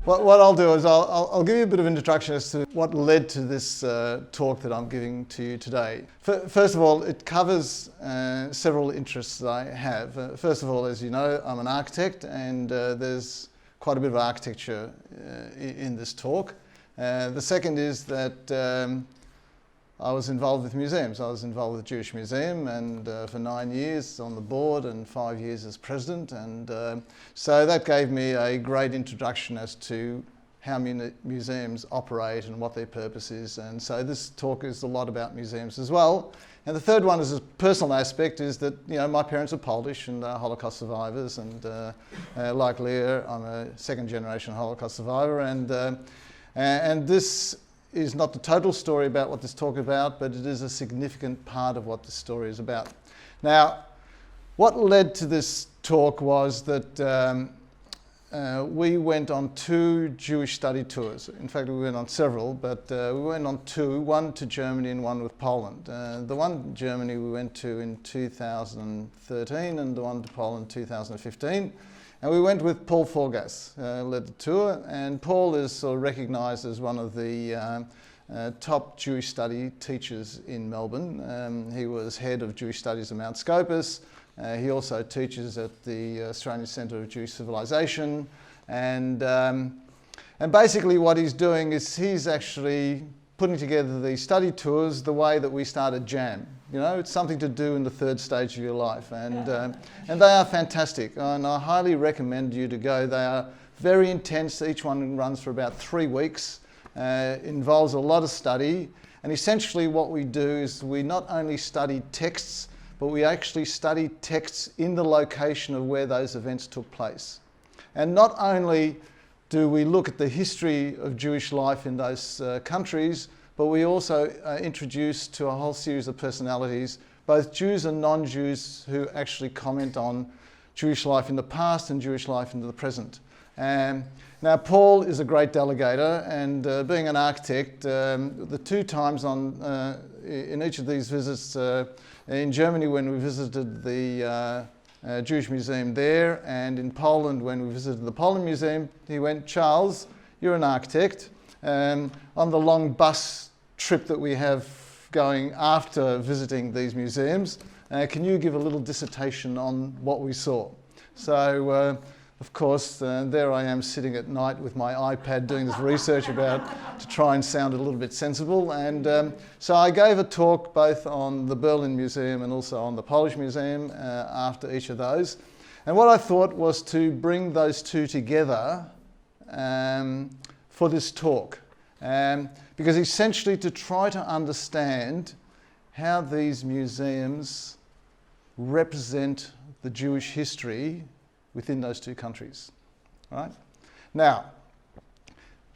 What I'll do is I'll give you a bit of introduction as to what led to this talk that I'm giving to you today. First of all, it covers several interests that I have. First of all, as you know, I'm an architect, and there's quite a bit of architecture in this talk. The second is that I was involved with museums. I was involved with the Jewish Museum, and for 9 years on the board and 5 years as president, and so that gave me a great introduction as to how museums operate and what their purpose is. And so this talk is a lot about museums as well. And the third one is a personal aspect, is that, you know, my parents are Polish and Holocaust survivors, and like Leah, I'm a second generation Holocaust survivor, and this is not the total story about what this talk is about, but it is a significant part of what this story is about. Now, what led to this talk was that we went on 2 Jewish study tours. In fact, we went on several, but we went on 2, one to Germany and one with Poland. The one in Germany we went to in 2013, and the one to Poland 2015. And we went with Paul Forgas, led the tour, and Paul is sort of recognised as one of the top Jewish study teachers in Melbourne. He was head of Jewish studies at Mount Scopus. He also teaches at the Australian Centre of Jewish Civilization, and basically what he's doing is he's actually putting together these study tours the way that we started JAM. You know, it's something to do in the 3rd stage of your life, and they are fantastic, and I highly recommend you to go. They are very intense. Each one runs for about 3 weeks, involves a lot of study, and essentially what we do is we not only study texts, but we actually study texts in the location of where those events took place. And not only do we look at the history of Jewish life in those countries, but we also introduce to a whole series of personalities, both Jews and non-Jews, who actually comment on Jewish life in the past and Jewish life in the present. Now, Paul is a great delegator, and being an architect, the 2 times in each of these visits, in Germany when we visited the Jewish Museum there, and in Poland when we visited the Poland Museum, he went, "Charles, you're an architect. On the long bus trip that we have going after visiting these museums, can you give a little dissertation on what we saw?" So, of course, there I am sitting at night with my iPad doing this research to try and sound a little bit sensible. And so I gave a talk both on the Berlin Museum and also on the Polish Museum after each of those. And what I thought was to bring those 2 together for this talk. Because essentially to try to understand how these museums represent the Jewish history within those 2 countries. Right? Now,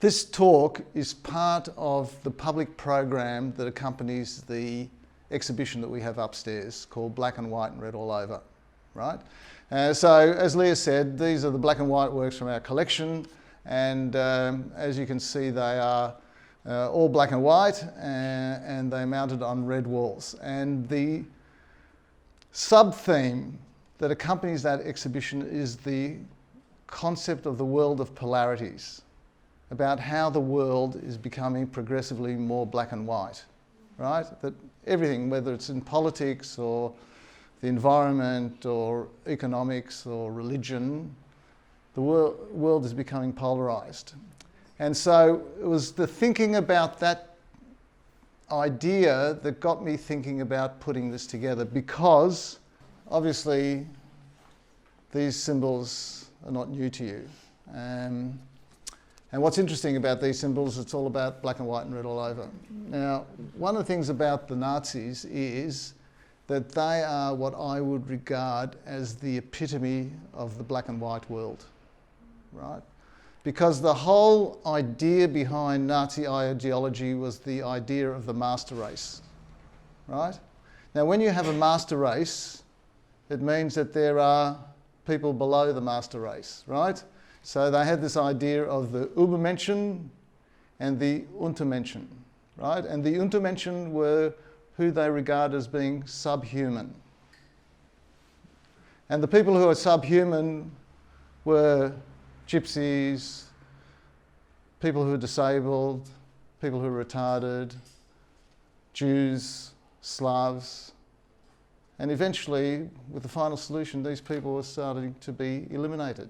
this talk is part of the public program that accompanies the exhibition that we have upstairs called Black and White and Red All Over. Right? So, as Leah said, these are the black and white works from our collection, and as you can see, they are all black and white, and they're mounted on red walls. And the sub-theme that accompanies that exhibition is the concept of the world of polarities, about how the world is becoming progressively more black and white, right? That everything, whether it's in politics or the environment or economics or religion, the world is becoming polarized. And so it was the thinking about that idea that got me thinking about putting this together, because obviously these symbols are not new to you. And what's interesting about these symbols, it's all about black and white and red all over. Now, one of the things about the Nazis is that they are what I would regard as the epitome of the black and white world, right? Because the whole idea behind Nazi ideology was the idea of the master race, right? Now, when you have a master race, it means that there are people below the master race, right? So they had this idea of the Übermenschen and the Untermenschen, right? And the Untermenschen were who they regard as being subhuman. And the people who are subhuman were gypsies, people who are disabled, people who are retarded, Jews, Slavs, and eventually, with the final solution, these people are starting to be eliminated.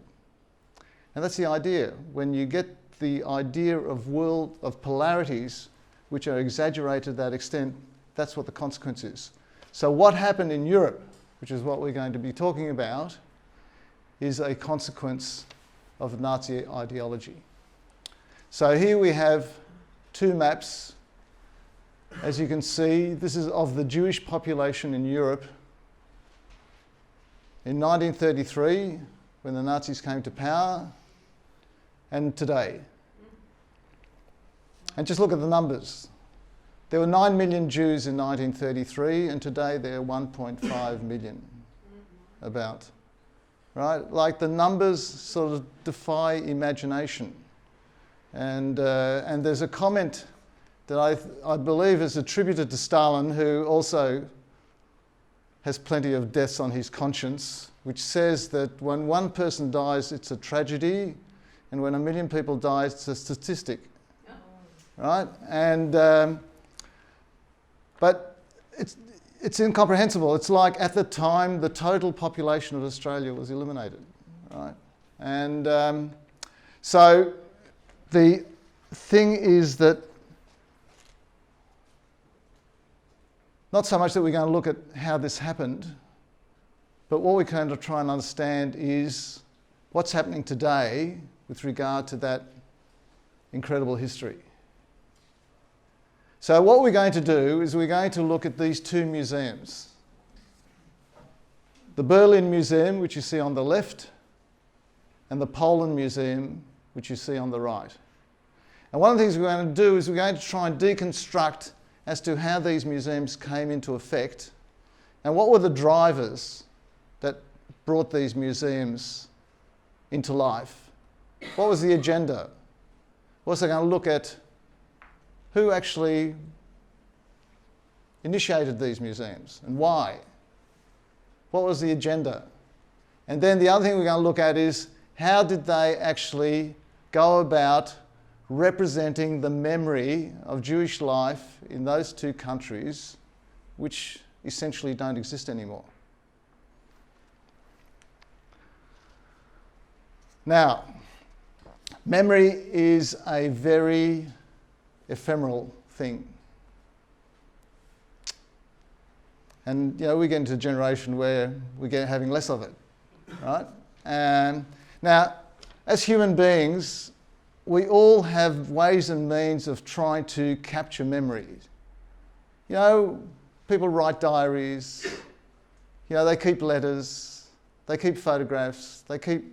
And that's the idea. When you get the idea of polarities which are exaggerated to that extent, that's what the consequence is. So what happened in Europe, which is what we're going to be talking about, is a consequence of Nazi ideology. So here we have two maps. As you can see, this is of the Jewish population in Europe in 1933, when the Nazis came to power, and today. And just look at the numbers. There were 9 million Jews in 1933, and today there are 1.5 million, about. Right? Like, the numbers sort of defy imagination. And there's a comment that I believe is attributed to Stalin, who also has plenty of deaths on his conscience, which says that when one person dies, it's a tragedy, and when 1 million people die, it's a statistic. Right? And but it's incomprehensible. It's like, at the time, the total population of Australia was eliminated. Right? And so the thing is that not so much that we're going to look at how this happened, but what we're going to try and understand is what's happening today with regard to that incredible history. So what we're going to do is we're going to look at these two museums. The Berlin Museum, which you see on the left, and the Poland Museum, which you see on the right. And one of the things we're going to do is we're going to try and deconstruct as to how these museums came into effect and what were the drivers that brought these museums into life. What was the agenda? We're also going to look at who actually initiated these museums and why. What was the agenda? And then the other thing we're going to look at is how did they actually go about representing the memory of Jewish life in those two countries, which essentially don't exist anymore. Now, memory is a very ephemeral thing. And, you know, we get into a generation where we're having less of it, right? And now, as human beings, we all have ways and means of trying to capture memories. You know, people write diaries, you know, they keep letters, they keep photographs, they keep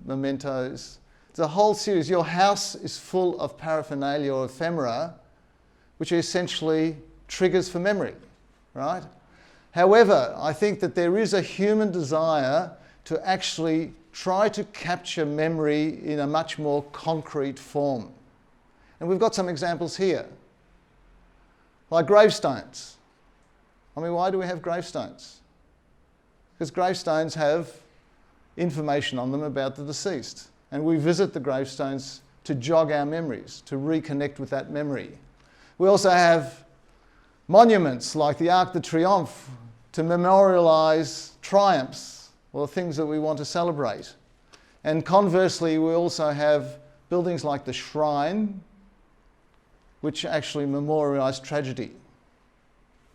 mementos. It's a whole series. Your house is full of paraphernalia or ephemera, which are essentially triggers for memory, right? However, I think that there is a human desire to actually try to capture memory in a much more concrete form. And we've got some examples here, like gravestones. I mean, why do we have gravestones? Because gravestones have information on them about the deceased. And we visit the gravestones to jog our memories, to reconnect with that memory. We also have monuments like the Arc de Triomphe to memorialise triumphs or things that we want to celebrate. And conversely, we also have buildings like the Shrine, which actually memorialise tragedy,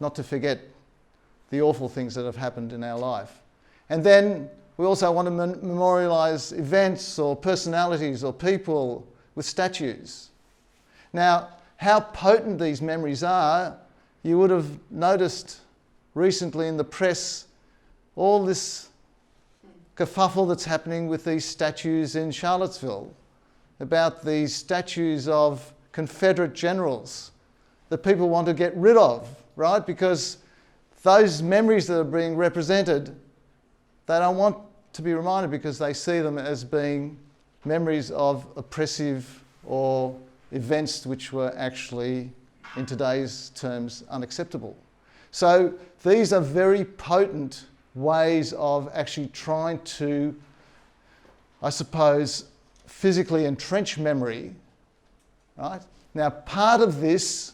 not to forget the awful things that have happened in our life. And then we also want to memorialise events or personalities or people with statues. Now, how potent these memories are, you would have noticed recently in the press all this kerfuffle that's happening with these statues in Charlottesville, about these statues of Confederate generals that people want to get rid of, right? Because those memories that are being represented, they don't want to be reminded because they see them as being memories of oppressive or events which were actually, in today's terms, unacceptable. So these are very potent ways of actually trying to, I suppose, physically entrench memory right? Now, part of this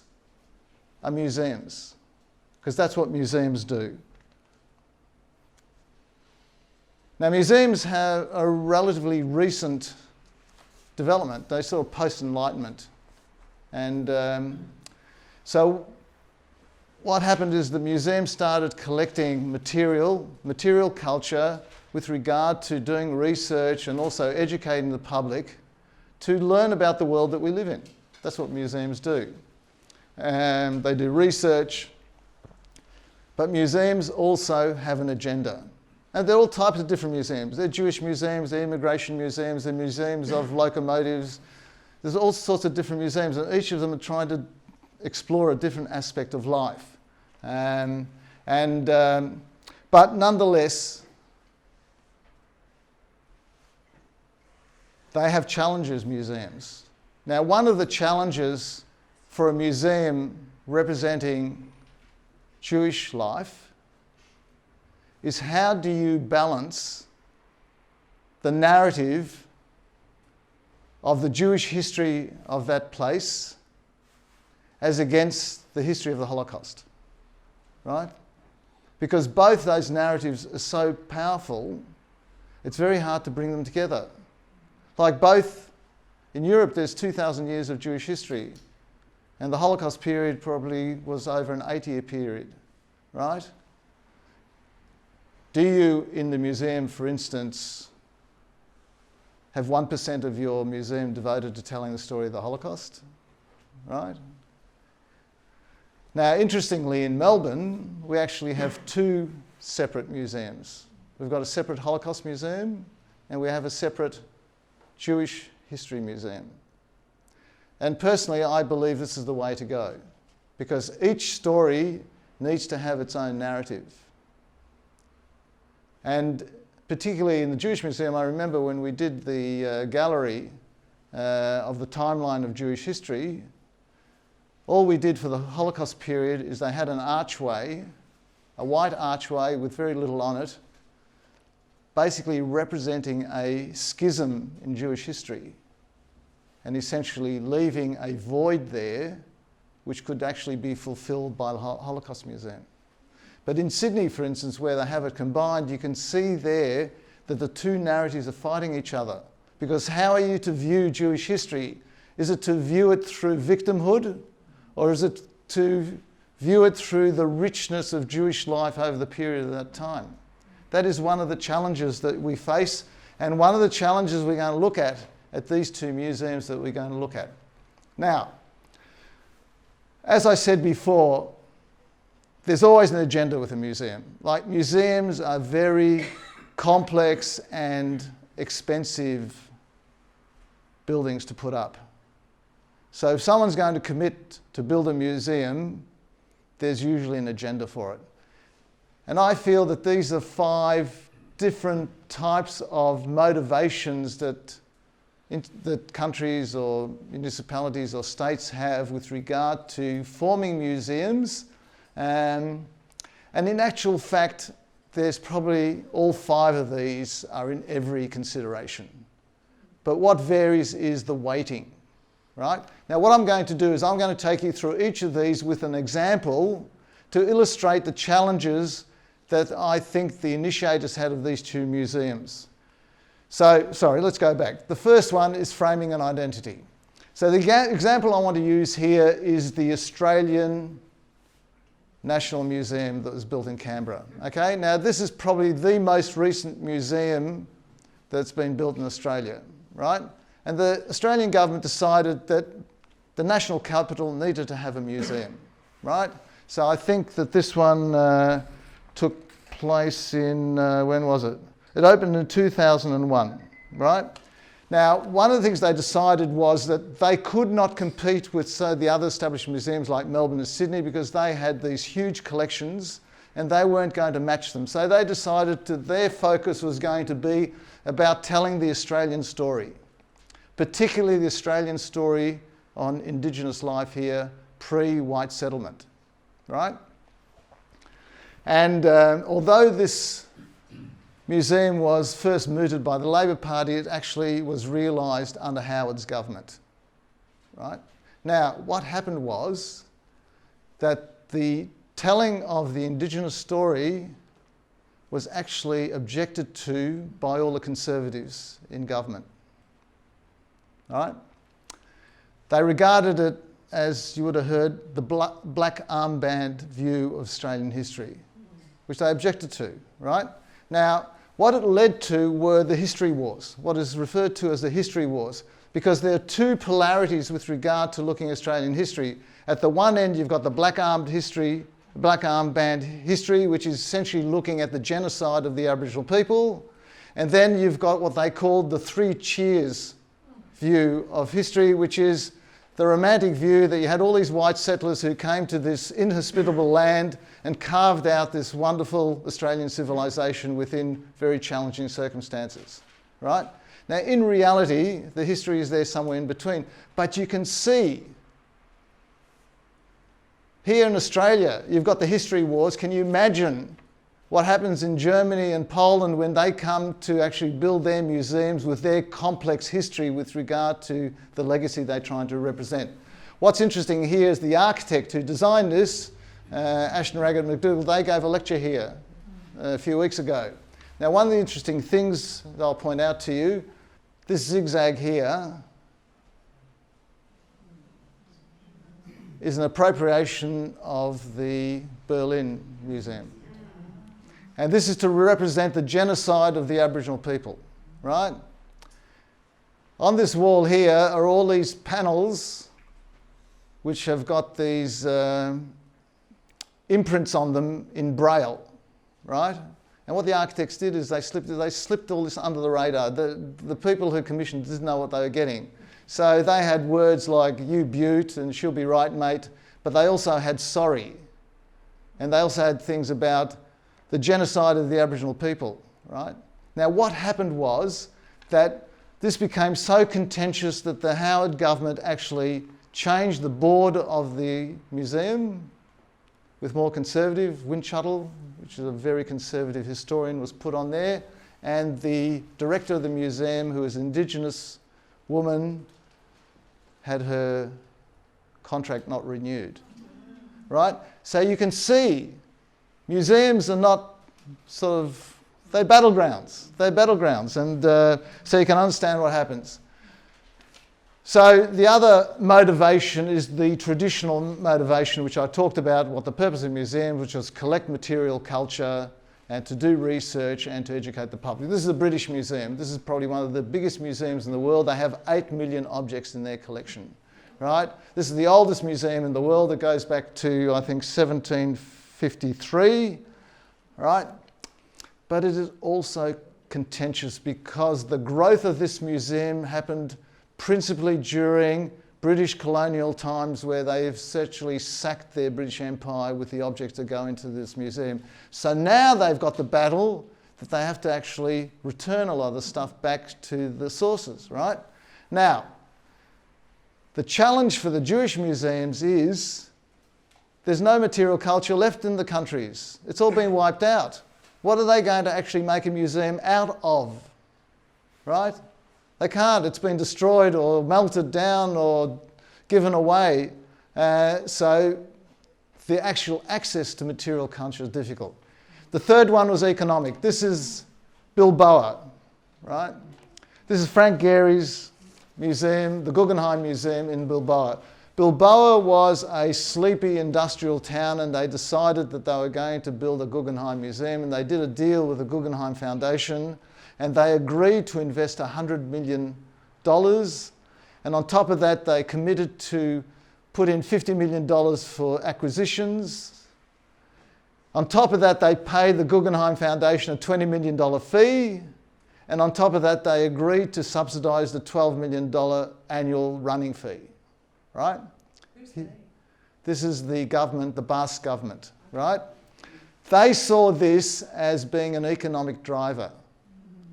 are museums, because that's what museums do. Now, museums have a relatively recent development. They sort of post-Enlightenment. And so what happened is the museum started collecting material culture with regard to doing research and also educating the public to learn about the world that we live in. That's what museums do. And they do research, but museums also have an agenda. And there are all types of different museums. They're Jewish museums, they're immigration museums, they're museums of locomotives. There's all sorts of different museums, and each of them are trying to explore a different aspect of life. But nonetheless, they have challenges, museums. Now, one of the challenges for a museum representing Jewish life is how do you balance the narrative of the Jewish history of that place as against the history of the Holocaust, right? Because both those narratives are so powerful, it's very hard to bring them together. Like both, in Europe there's 2,000 years of Jewish history, and the Holocaust period probably was over an 8-year period, right? Do you, in the museum, for instance, have 1% of your museum devoted to telling the story of the Holocaust, right? Now, interestingly, in Melbourne, we actually have 2 separate museums. We've got a separate Holocaust museum, and we have a separate Jewish history museum. And personally, I believe this is the way to go, because each story needs to have its own narrative. And particularly in the Jewish Museum, I remember when we did the gallery of the timeline of Jewish history, all we did for the Holocaust period is they had an archway, a white archway with very little on it, basically representing a schism in Jewish history and essentially leaving a void there which could actually be fulfilled by the Holocaust Museum. But in Sydney, for instance, where they have it combined, you can see there that the 2 narratives are fighting each other. Because how are you to view Jewish history? Is it to view it through victimhood, or is it to view it through the richness of Jewish life over the period of that time? That is one of the challenges that we face, and one of the challenges we're going to look at these 2 museums that we're going to look at. Now, as I said before, there's always an agenda with a museum. Like, museums are very complex and expensive buildings to put up. So if someone's going to commit to build a museum, there's usually an agenda for it. And I feel that these are 5 different types of motivations that countries or municipalities or states have with regard to forming museums. And in actual fact, there's probably all 5 of these are in every consideration. But what varies is the weighting, right? Now, what I'm going to do is I'm going to take you through each of these with an example to illustrate the challenges that I think the initiators had of these 2 museums. So, sorry, let's go back. The first one is framing an identity. So the example I want to use here is the Australian National Museum that was built in Canberra. Okay, now this is probably the most recent museum that's been built in Australia, right? And the Australian government decided that the national capital needed to have a museum, right? So I think that this one took place in, when was it? It opened in 2001, right? Now, one of the things they decided was that they could not compete with, say, the other established museums like Melbourne and Sydney, because they had these huge collections and they weren't going to match them. So they decided that their focus was going to be about telling the Australian story, particularly the Australian story on Indigenous life here pre-white settlement, right? And although this museum was first mooted by the Labor Party, it actually was realised under Howard's government, right? Now, what happened was that the telling of the Indigenous story was actually objected to by all the Conservatives in government. All right? They regarded it, as you would have heard, the black armband view of Australian history, which they objected to, right? Now, what it led to were the history wars, what is referred to as the history wars, because there are two polarities with regard to looking at Australian history. At the one end, you've got the black armband history, which is essentially looking at the genocide of the Aboriginal people. And then you've got what they called the three cheers view of history, which is the romantic view that you had all these white settlers who came to this inhospitable land and carved out this wonderful Australian civilization within very challenging circumstances, right? Now, in reality, the history is there somewhere in between, but you can see here in Australia, you've got the history wars. Can you imagine what happens in Germany and Poland when they come to actually build their museums with their complex history with regard to the legacy they're trying to represent? What's interesting here is the architect who designed this, Ashton Raggett McDougall, they gave a lecture here a few weeks ago. Now, one of the interesting things that I'll point out to you, this zigzag here is an appropriation of the Berlin Museum. And this is to represent the genocide of the Aboriginal people, right? On this wall here are all these panels which have got these imprints on them in Braille, right? And what the architects did is they slipped all this under the radar. The people who commissioned didn't know what they were getting. So they had words like "you beaut" and "she'll be right, mate," but they also had "sorry." And they also had things about the genocide of the Aboriginal people, right? Now, what happened was that this became so contentious that the Howard government actually changed the board of the museum with more conservative. Windschuttle, which is a very conservative historian, was put on there, and the director of the museum, who is an Indigenous woman, had her contract not renewed, right? So you can see museums are not they're battlegrounds. They're battlegrounds, and so you can understand what happens. So the other motivation is the traditional motivation, which I talked about, what the purpose of museums, which was collect material culture and to do research and to educate the public. This is the British Museum. This is probably one of the biggest museums in the world. They have 8 million objects in their collection, right? This is the oldest museum in the world. It goes back to, I think, 1753, right? But it is also contentious because the growth of this museum happened principally during British colonial times, where they've essentially sacked their British Empire with the objects that go into this museum. So now they've got the battle that they have to actually return a lot of the stuff back to the sources, right? Now, the challenge for the Jewish museums is there's no material culture left in the countries. It's all been wiped out. What are they going to actually make a museum out of, right? They can't. It's been destroyed or melted down or given away. So the actual access to material culture is difficult. The third one was economic. This is Bilboa, right? This is Frank Gehry's museum, the Guggenheim Museum in Bilboa. Bilboa was a sleepy industrial town, and they decided that they were going to build a Guggenheim Museum, and they did a deal with the Guggenheim Foundation, and they agreed to invest $100 million. And on top of that, they committed to put in $50 million for acquisitions. On top of that, they paid the Guggenheim Foundation a $20 million fee. And on top of that, they agreed to subsidise the $12 million annual running fee, right? Who's they? This is the government, the Basque government, right? They saw this as being an economic driver.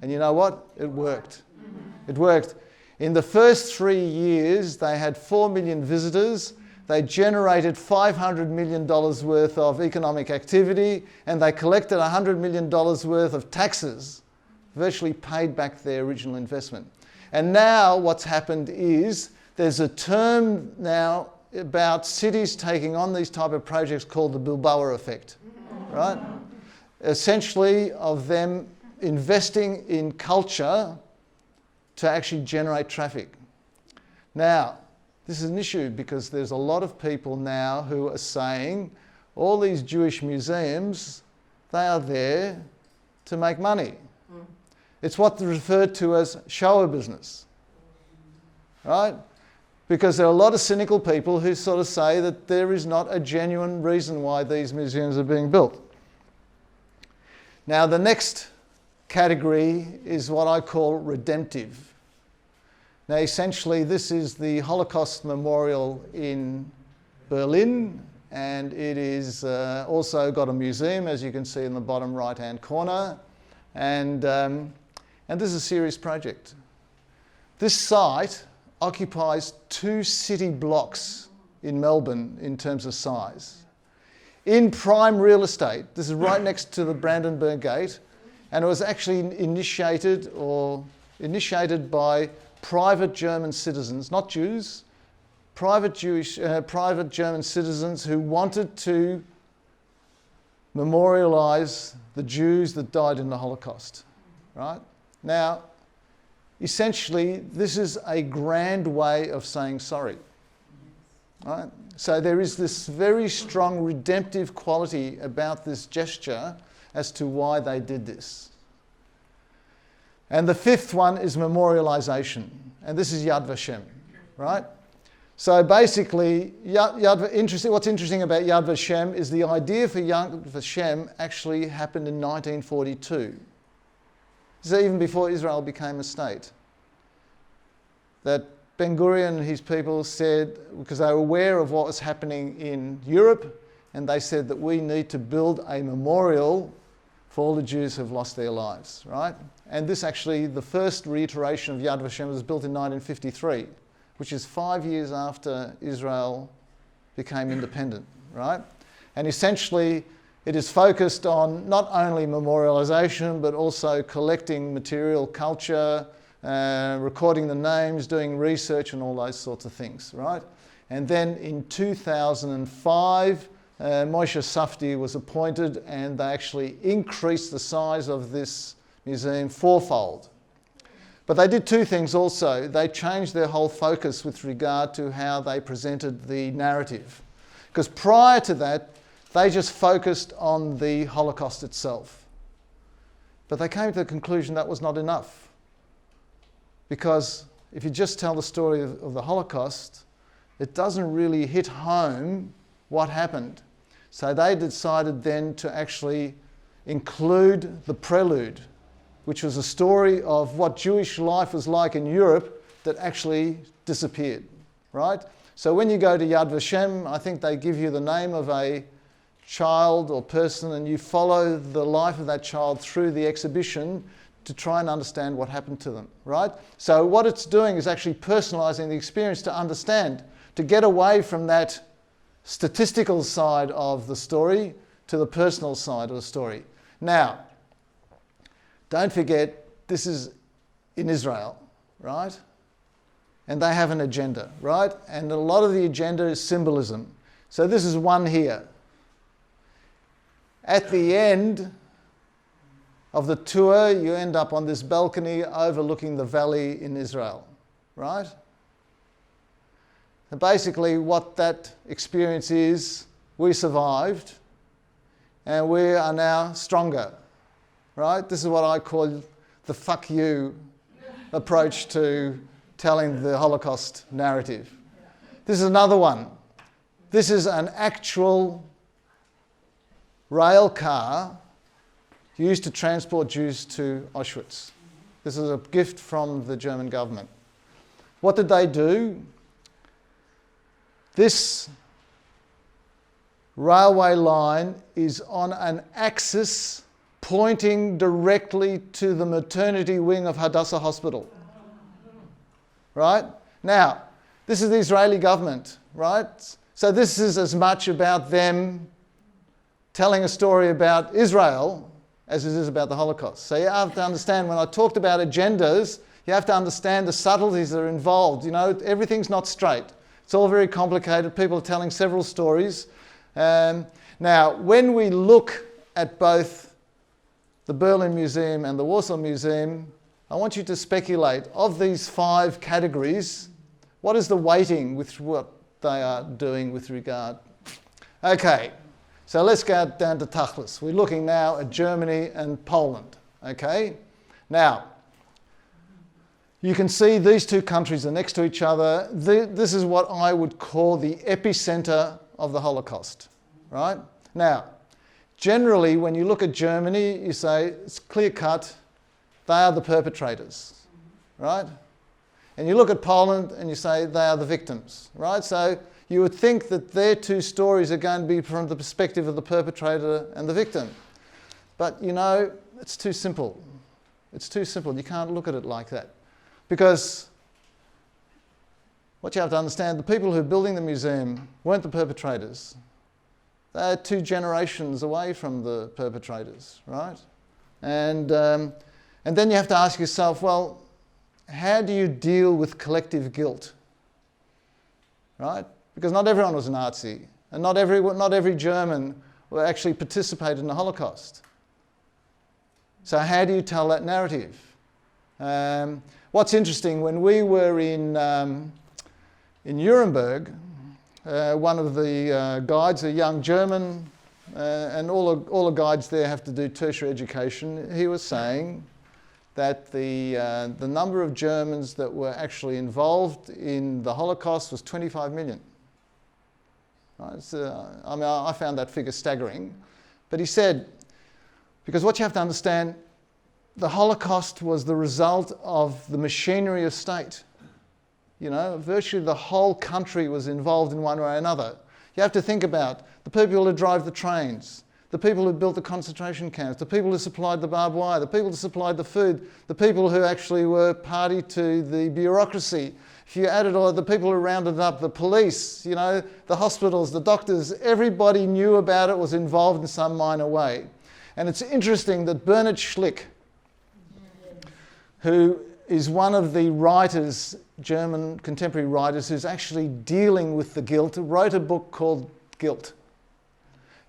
And you know what? It worked. It worked. In the first 3 years, they had 4 million visitors. They generated $500 million worth of economic activity, and they collected $100 million worth of taxes, virtually paid back their original investment. And now what's happened is There's a term now about cities taking on these type of projects called the Bilbao effect, right? Essentially of them investing in culture to actually generate traffic. Now, this is an issue because there's a lot of people now who are saying all these Jewish museums, they are there to make money. It's what's referred to as show business, right? Because there are a lot of cynical people who sort of say that there is not a genuine reason why these museums are being built. Now, the next category is what I call redemptive. Now, essentially, this is the Holocaust Memorial in Berlin, and it is also got a museum, as you can see in the bottom right-hand corner, and this is a serious project. This site occupies 2 city blocks in Melbourne in terms of size. In prime real estate, this is right next to the Brandenburg Gate, and it was actually initiated by private German citizens, not Jews, private German citizens who wanted to memorialise the Jews that died in the Holocaust, right? Now, essentially, this is a grand way of saying sorry, right? So there is this very strong redemptive quality about this gesture as to why they did this. And the 5th one is memorialisation, and this is Yad Vashem, right? So basically, what's interesting about Yad Vashem is the idea for Yad Vashem actually happened in 1942. So even before Israel became a state. That Ben-Gurion and his people said, because they were aware of what was happening in Europe, and they said that we need to build a memorial for all the Jews who have lost their lives, right? And this actually, the first reiteration of Yad Vashem was built in 1953, which is 5 years after Israel became independent, right? And essentially, it is focused on not only memorialisation, but also collecting material culture, recording the names, doing research and all those sorts of things, right? And then in 2005, Moshe Safdie was appointed, and they actually increased the size of this museum 4-fold. But they did 2 things also. They changed their whole focus with regard to how they presented the narrative. Because prior to that, they just focused on the Holocaust itself. But they came to the conclusion that was not enough. Because if you just tell the story of the Holocaust, it doesn't really hit home what happened. So they decided then to actually include the prelude, which was a story of what Jewish life was like in Europe that actually disappeared, right? So when you go to Yad Vashem, I think they give you the name of a child or person, and you follow the life of that child through the exhibition to try and understand what happened to them, right? So what it's doing is actually personalising the experience to understand, to get away from that statistical side of the story to the personal side of the story. Now, don't forget, this is in Israel, right? And they have an agenda, right? And a lot of the agenda is symbolism. So this is one here. At the end of the tour, you end up on this balcony overlooking the valley in Israel, right? And basically what that experience is, we survived and we are now stronger, right? This is what I call the fuck you approach to telling the Holocaust narrative. This is another one. This is an actual rail car used to transport Jews to Auschwitz. This is a gift from the German government. What did they do? This railway line is on an axis pointing directly to the maternity wing of Hadassah Hospital. Right? Now, this is the Israeli government, right? So this is as much about them telling a story about Israel as it is about the Holocaust. So you have to understand, when I talked about agendas, You have to understand the subtleties that are involved. You know, everything's not straight. It's all very complicated. People are telling several stories. Now, when we look at both the Berlin Museum and the Warsaw Museum, I want you to speculate, of these 5 categories, what is the weighting with what they are doing with regard? Okay, so let's go down to Tachlis. We're looking now at Germany and Poland. Okay, now, you can see these 2 countries are next to each other. This is what I would call the epicenter of the Holocaust, right? Now, generally, when you look at Germany, you say it's clear cut, they are the perpetrators, right? And you look at Poland and you say they are the victims, right? So you would think that their 2 stories are going to be from the perspective of the perpetrator and the victim. But, you know, it's too simple. It's too simple. You can't look at it like that. Because what you have to understand, the people who are building the museum weren't the perpetrators. They're 2 generations away from the perpetrators, right? And then you have to ask yourself, well, how do you deal with collective guilt, right? Because not everyone was a Nazi, and not every German actually participated in the Holocaust. So how do you tell that narrative? What's interesting, when we were in Nuremberg, one of the guides, a young German, and all the guides there have to do tertiary education, he was saying that the number of Germans that were actually involved in the Holocaust was 25 million. Right? I mean, I found that figure staggering. But he said, because what you have to understand, the Holocaust was the result of the machinery of state. You know, virtually the whole country was involved in one way or another. You have to think about the people who drive the trains, the people who built the concentration camps, the people who supplied the barbed wire, the people who supplied the food, the people who actually were party to the bureaucracy. If you added all of the people who rounded up, the police, you know, the hospitals, the doctors, everybody knew about it, was involved in some minor way. And it's interesting that Bernhard Schlick, who is one of the writers, German contemporary writers, who's actually dealing with the guilt, wrote a book called Guilt.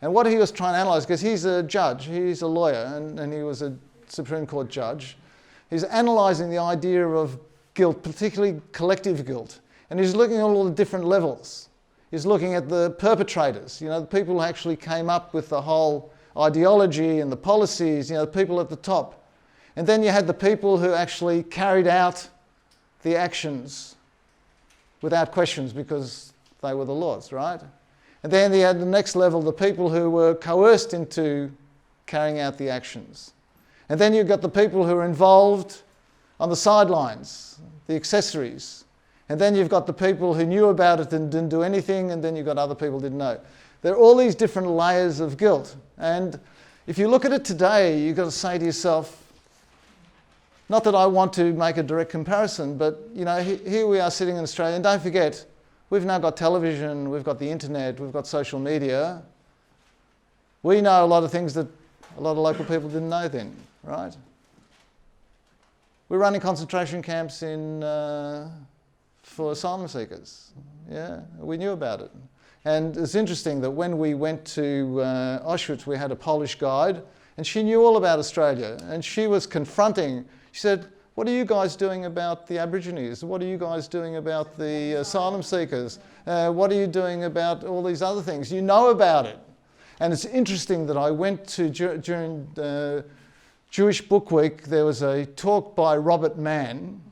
And what he was trying to analyse, because he's a judge, he's a lawyer, and he was a Supreme Court judge, he's analysing the idea of guilt, particularly collective guilt. And he's looking at all the different levels. He's looking at the perpetrators, you know, the people who actually came up with the whole ideology and the policies, you know, the people at the top. And then you had the people who actually carried out the actions without questions because they were the laws, right? And then you had the next level, the people who were coerced into carrying out the actions. And then you've got the people who are involved on the sidelines, the accessories. And then you've got the people who knew about it and didn't do anything, and then you've got other people who didn't know. There are all these different layers of guilt. And if you look at it today, you've got to say to yourself, not that I want to make a direct comparison, but you know, here we are sitting in Australia, and don't forget, we've now got television, we've got the internet, we've got social media. We know a lot of things that a lot of local people didn't know then, right? We're running concentration camps for asylum seekers. Yeah, we knew about it. And it's interesting that when we went to Auschwitz, we had a Polish guide, and she knew all about Australia, and she was confronting. She said, what are you guys doing about the Aborigines? What are you guys doing about the asylum seekers? What are you doing about all these other things? You know about it. And it's interesting that I went to, during Jewish Book Week, there was a talk by Robert Mann,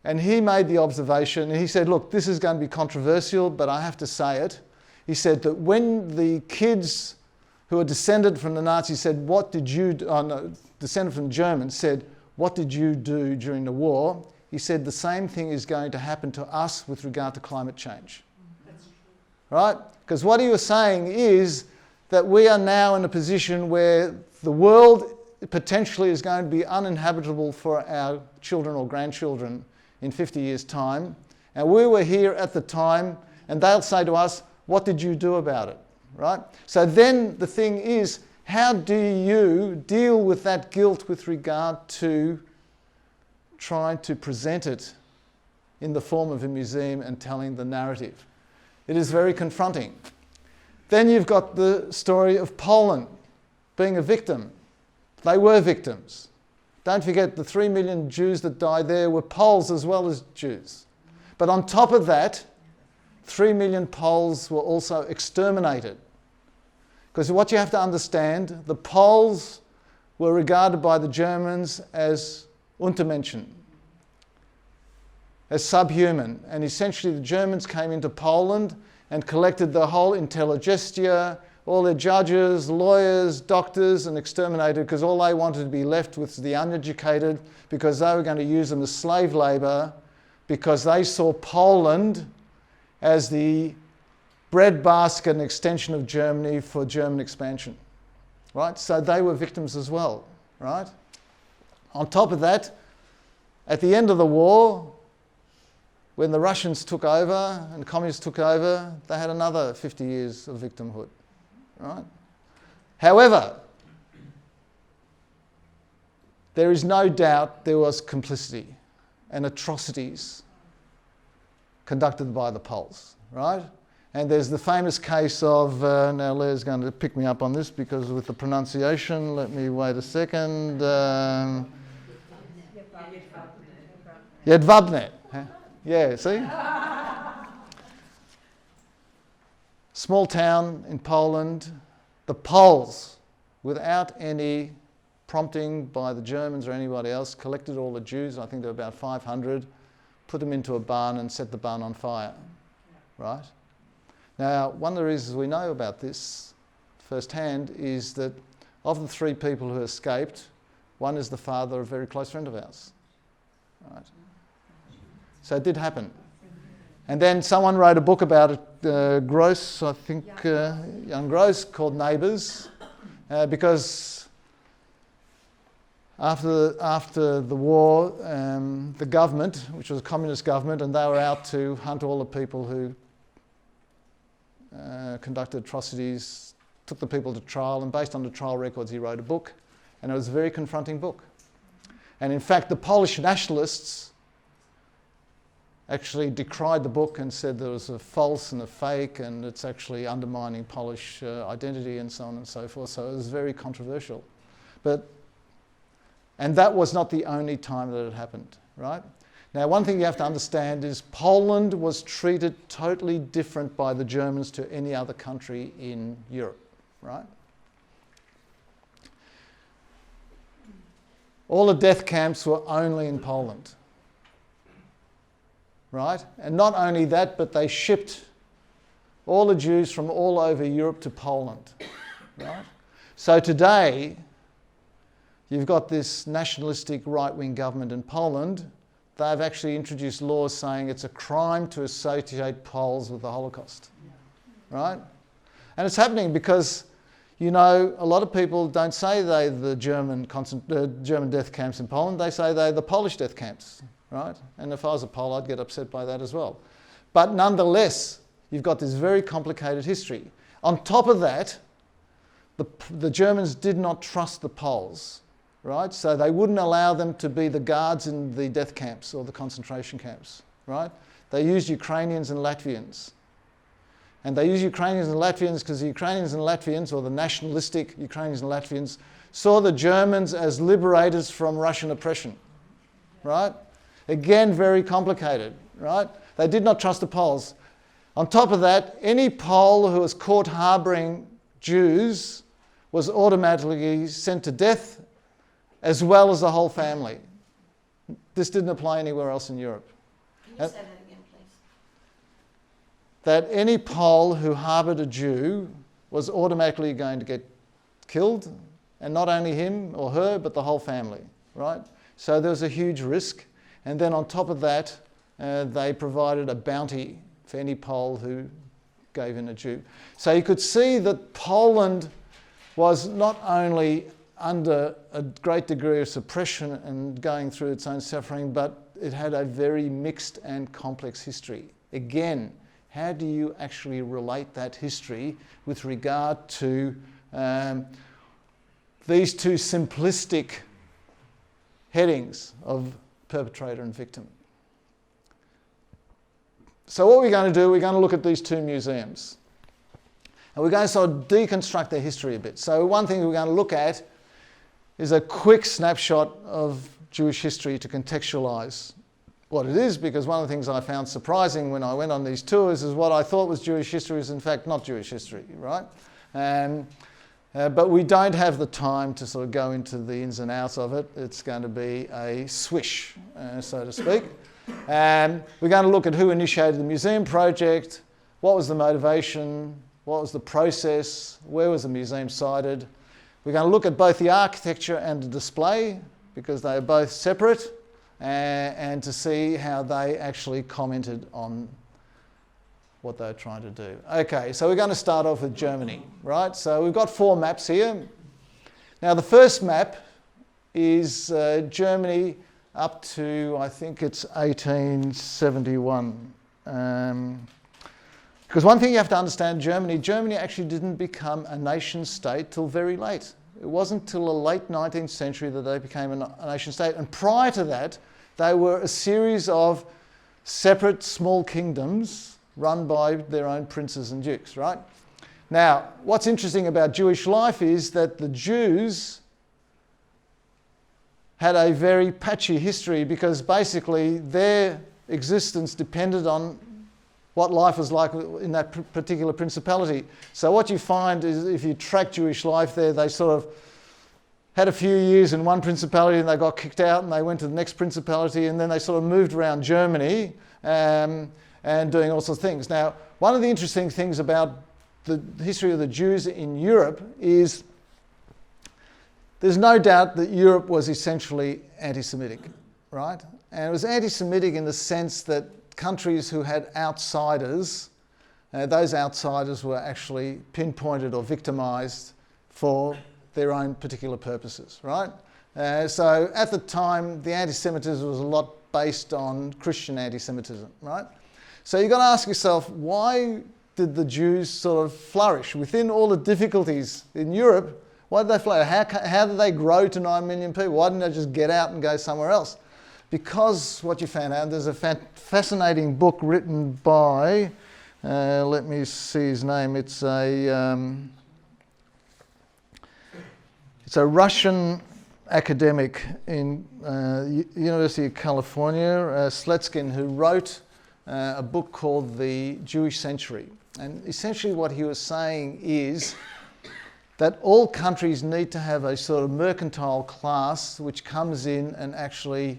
and he made the observation, and he said, look, this is going to be controversial, but I have to say it. He said that when the kids who are descended from the Nazis said, what did you do? Oh, no, descended from the Germans said, what did you do during the war? He said the same thing is going to happen to us with regard to climate change. That's true. Right? Because what he was saying is that we are now in a position where the world potentially is going to be uninhabitable for our children or grandchildren in 50 years' time. And we were here at the time, and they'll say to us, what did you do about it? Right? So then the thing is, how do you deal with that guilt with regard to trying to present it in the form of a museum and telling the narrative. It is very confronting. Then you've got the story of Poland being a victim. They were victims. Don't forget the 3 million Jews that died there were Poles as well as Jews. But on top of that, 3 million Poles were also exterminated. Because what you have to understand, the Poles were regarded by the Germans as Untermenschen, as subhuman. And essentially the Germans came into Poland and collected the whole intelligentsia, all their judges, lawyers, doctors, and exterminated, because all they wanted to be left with was the uneducated, because they were going to use them as slave labour, because they saw Poland as the breadbasket and extension of Germany for German expansion, right? So they were victims as well, right? On top of that, at the end of the war, when the Russians took over and the communists took over, they had another 50 years of victimhood, right? However, there is no doubt there was complicity and atrocities conducted by the Poles, right? And there's the famous case of, now Leah's going to pick me up on this because with the pronunciation, let me wait a second. Jedwabne. Yeah, see? Small town in Poland. The Poles, without any prompting by the Germans or anybody else, collected all the Jews, I think there were about 500, put them into a barn and set the barn on fire, right? Now, one of the reasons we know about this firsthand is that of the 3 people who escaped, one is the father of a very close friend of ours, right? So it did happen. And then someone wrote a book about it, Gross, I think, young Gross, called Neighbours, because after the war, the government, which was a communist government, and they were out to hunt all the people who conducted atrocities, took the people to trial, and based on the trial records he wrote a book, and it was a very confronting book. And in fact the Polish nationalists actually decried the book and said there was a false and a fake and it's actually undermining Polish identity and so on and so forth. So it was very controversial. And that was not the only time that it happened, right? Now, one thing you have to understand is Poland was treated totally different by the Germans to any other country in Europe, right? All the death camps were only in Poland, right? And not only that, but they shipped all the Jews from all over Europe to Poland, right? So today, you've got this nationalistic right-wing government in Poland. They've actually introduced laws saying it's a crime to associate Poles with the Holocaust, right? And it's happening because, you know, a lot of people don't say they're the German death camps in Poland. They say they're the Polish death camps, right? And if I was a Pole, I'd get upset by that as well. But nonetheless, you've got this very complicated history. On top of that, the Germans did not trust the Poles, right? So they wouldn't allow them to be the guards in the death camps or the concentration camps, right? They used Ukrainians and Latvians. And they used Ukrainians and Latvians because the Ukrainians and Latvians, or the nationalistic Ukrainians and Latvians, saw the Germans as liberators from Russian oppression, right? Again, very complicated, right? They did not trust the Poles. On top of that, any Pole who was caught harbouring Jews was automatically sent to death, as well as the whole family. This didn't apply anywhere else in Europe. Can you say that again, please? That any Pole who harboured a Jew was automatically going to get killed, and not only him or her, but the whole family, right? So there was a huge risk. And then on top of that, they provided a bounty for any Pole who gave in a Jew. So you could see that Poland was not only under a great degree of suppression and going through its own suffering, but it had a very mixed and complex history. Again, how do you actually relate that history with regard to these two simplistic headings of perpetrator and victim. So what we're going to do, we're going to look at these two museums. And we're going to sort of deconstruct their history a bit. So one thing we're going to look at is a quick snapshot of Jewish history to contextualise what it is, because one of the things I found surprising when I went on these tours is what I thought was Jewish history is in fact not Jewish history, right? But we don't have the time to sort of go into the ins and outs of it. It's going to be a swish, so to speak. We're going to look at who initiated the museum project, what was the motivation, what was the process, where was the museum sited. We're going to look at both the architecture and the display, because they are both separate, and to see how they actually commented on what they're trying to do. Okay, so we're going to start off with Germany, right? So we've got 4 maps here. Now the first map is Germany up to, I think it's 1871. Because one thing you have to understand, Germany actually didn't become a nation state till very late. It wasn't till the late 19th century that they became a nation state. And prior to that, they were a series of separate small kingdoms run by their own princes and dukes, right? Now, what's interesting about Jewish life is that the Jews had a very patchy history, because basically their existence depended on what life was like in that particular principality. So what you find is, if you track Jewish life there, they sort of had a few years in one principality and they got kicked out and they went to the next principality, and then they sort of moved around Germany and doing all sorts of things. Now, one of the interesting things about the history of the Jews in Europe is there's no doubt that Europe was essentially anti-Semitic, right? And it was anti-Semitic in the sense that countries who had outsiders, those outsiders were actually pinpointed or victimised for their own particular purposes, right? So at the time, the anti-Semitism was a lot based on Christian anti-Semitism, right? So you've got to ask yourself, why did the Jews sort of flourish within all the difficulties in Europe? Why did they flourish? How did they grow to 9 million people? Why didn't they just get out and go somewhere else? Because what you found out, there's a fascinating book written by, let me see his name, it's a Russian academic in University of California, Sletskin, who wrote a book called The Jewish Century. And essentially what he was saying is that all countries need to have a sort of mercantile class which comes in and actually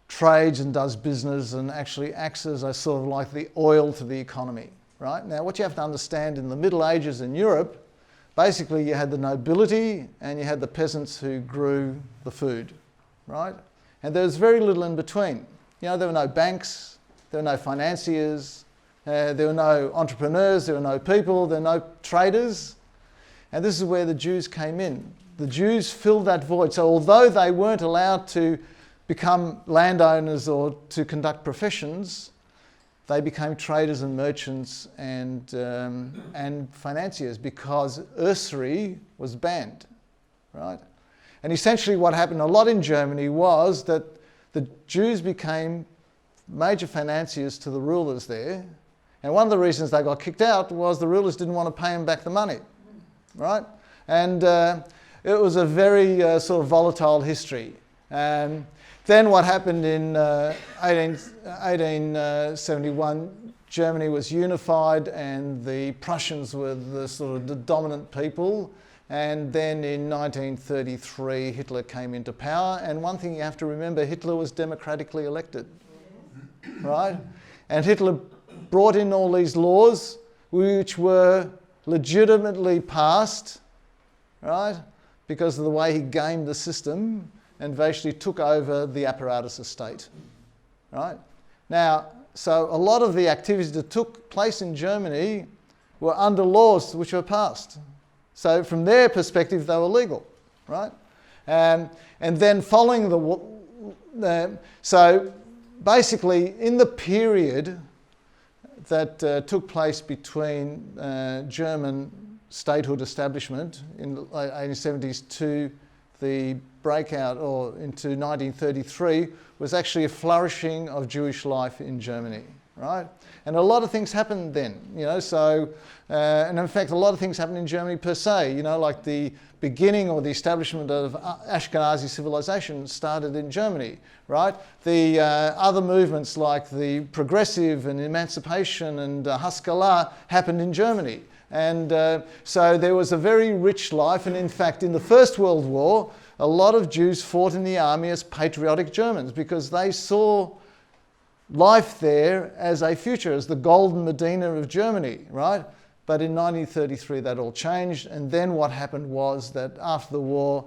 trades and does business and actually acts as a sort of like the oil to the economy, right? Now, what you have to understand, in the Middle Ages in Europe, basically you had the nobility and you had the peasants who grew the food, right? And there was very little in between. You know, there were no banks, there were no financiers, there were no entrepreneurs, there were no people, there were no traders. And this is where the Jews came in. The Jews filled that void. So although they weren't allowed to become landowners or to conduct professions, they became traders and merchants and financiers, because usury was banned, right? And essentially what happened a lot in Germany was that the Jews became major financiers to the rulers there. And one of the reasons they got kicked out was the rulers didn't want to pay them back the money, right? And it was a very sort of volatile history. Then what happened in 1871, Germany was unified and the Prussians were the sort of the dominant people. And then in 1933, Hitler came into power. And one thing you have to remember, Hitler was democratically elected, right? And Hitler brought in all these laws which were legitimately passed, right? Because of the way he gamed the system and basically took over the apparatus of state, right? Now, so a lot of the activities that took place in Germany were under laws which were passed. So from their perspective, they were legal, right? And then following so basically in the period that took place between German statehood establishment in the late 1870s to the breakout or into 1933 was actually a flourishing of Jewish life in Germany, right? And a lot of things happened then, you know, so, and in fact, a lot of things happened in Germany per se, you know, like the beginning or the establishment of Ashkenazi civilization started in Germany, right? The other movements like the progressive and emancipation and Haskalah happened in Germany. And so there was a very rich life, and in fact, in the First World War, a lot of Jews fought in the army as patriotic Germans because they saw life there as a future, as the golden Medina of Germany, right? But in 1933 that all changed, and then what happened was that after the war,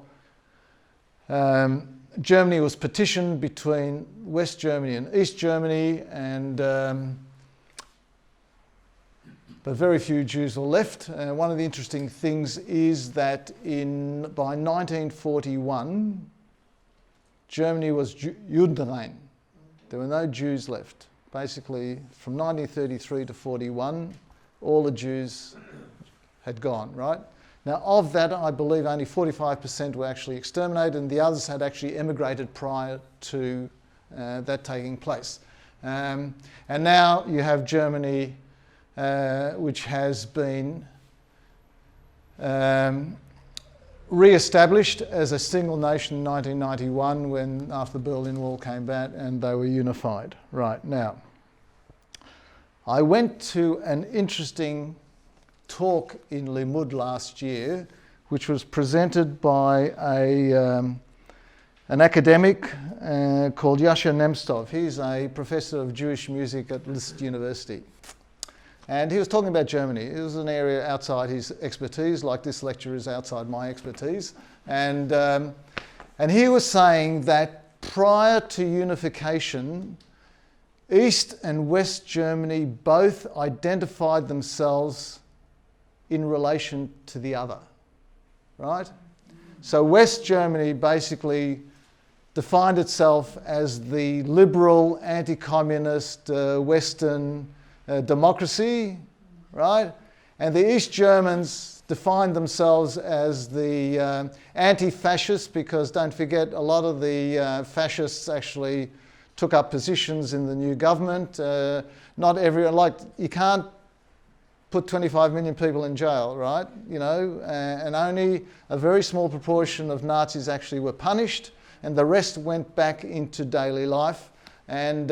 Germany was partitioned between West Germany and East Germany, and but very few Jews were left. One of the interesting things is that by 1941, Germany was Judenrein. There were no Jews left. Basically, from 1933 to 41, all the Jews had gone, right? Now, of that, I believe only 45% were actually exterminated, and the others had actually emigrated prior to that taking place. And now you have Germany, which has been re-established as a single nation in 1991 when after the Berlin Wall came back and they were unified. Right, now, I went to an interesting talk in Limud last year, which was presented by an academic called Yasha Nemstov. He's a professor of Jewish music at List University. And he was talking about Germany. It was an area outside his expertise, like this lecture is outside my expertise. And he was saying that prior to unification, East and West Germany both identified themselves in relation to the other, right? So West Germany basically defined itself as the liberal, anti-communist, Western democracy, right? And the East Germans defined themselves as the anti-fascist, because don't forget, a lot of the fascists actually took up positions in the new government. Not everyone, like, you can't put 25 million people in jail, right? You know, and only a very small proportion of Nazis actually were punished, and the rest went back into daily life. And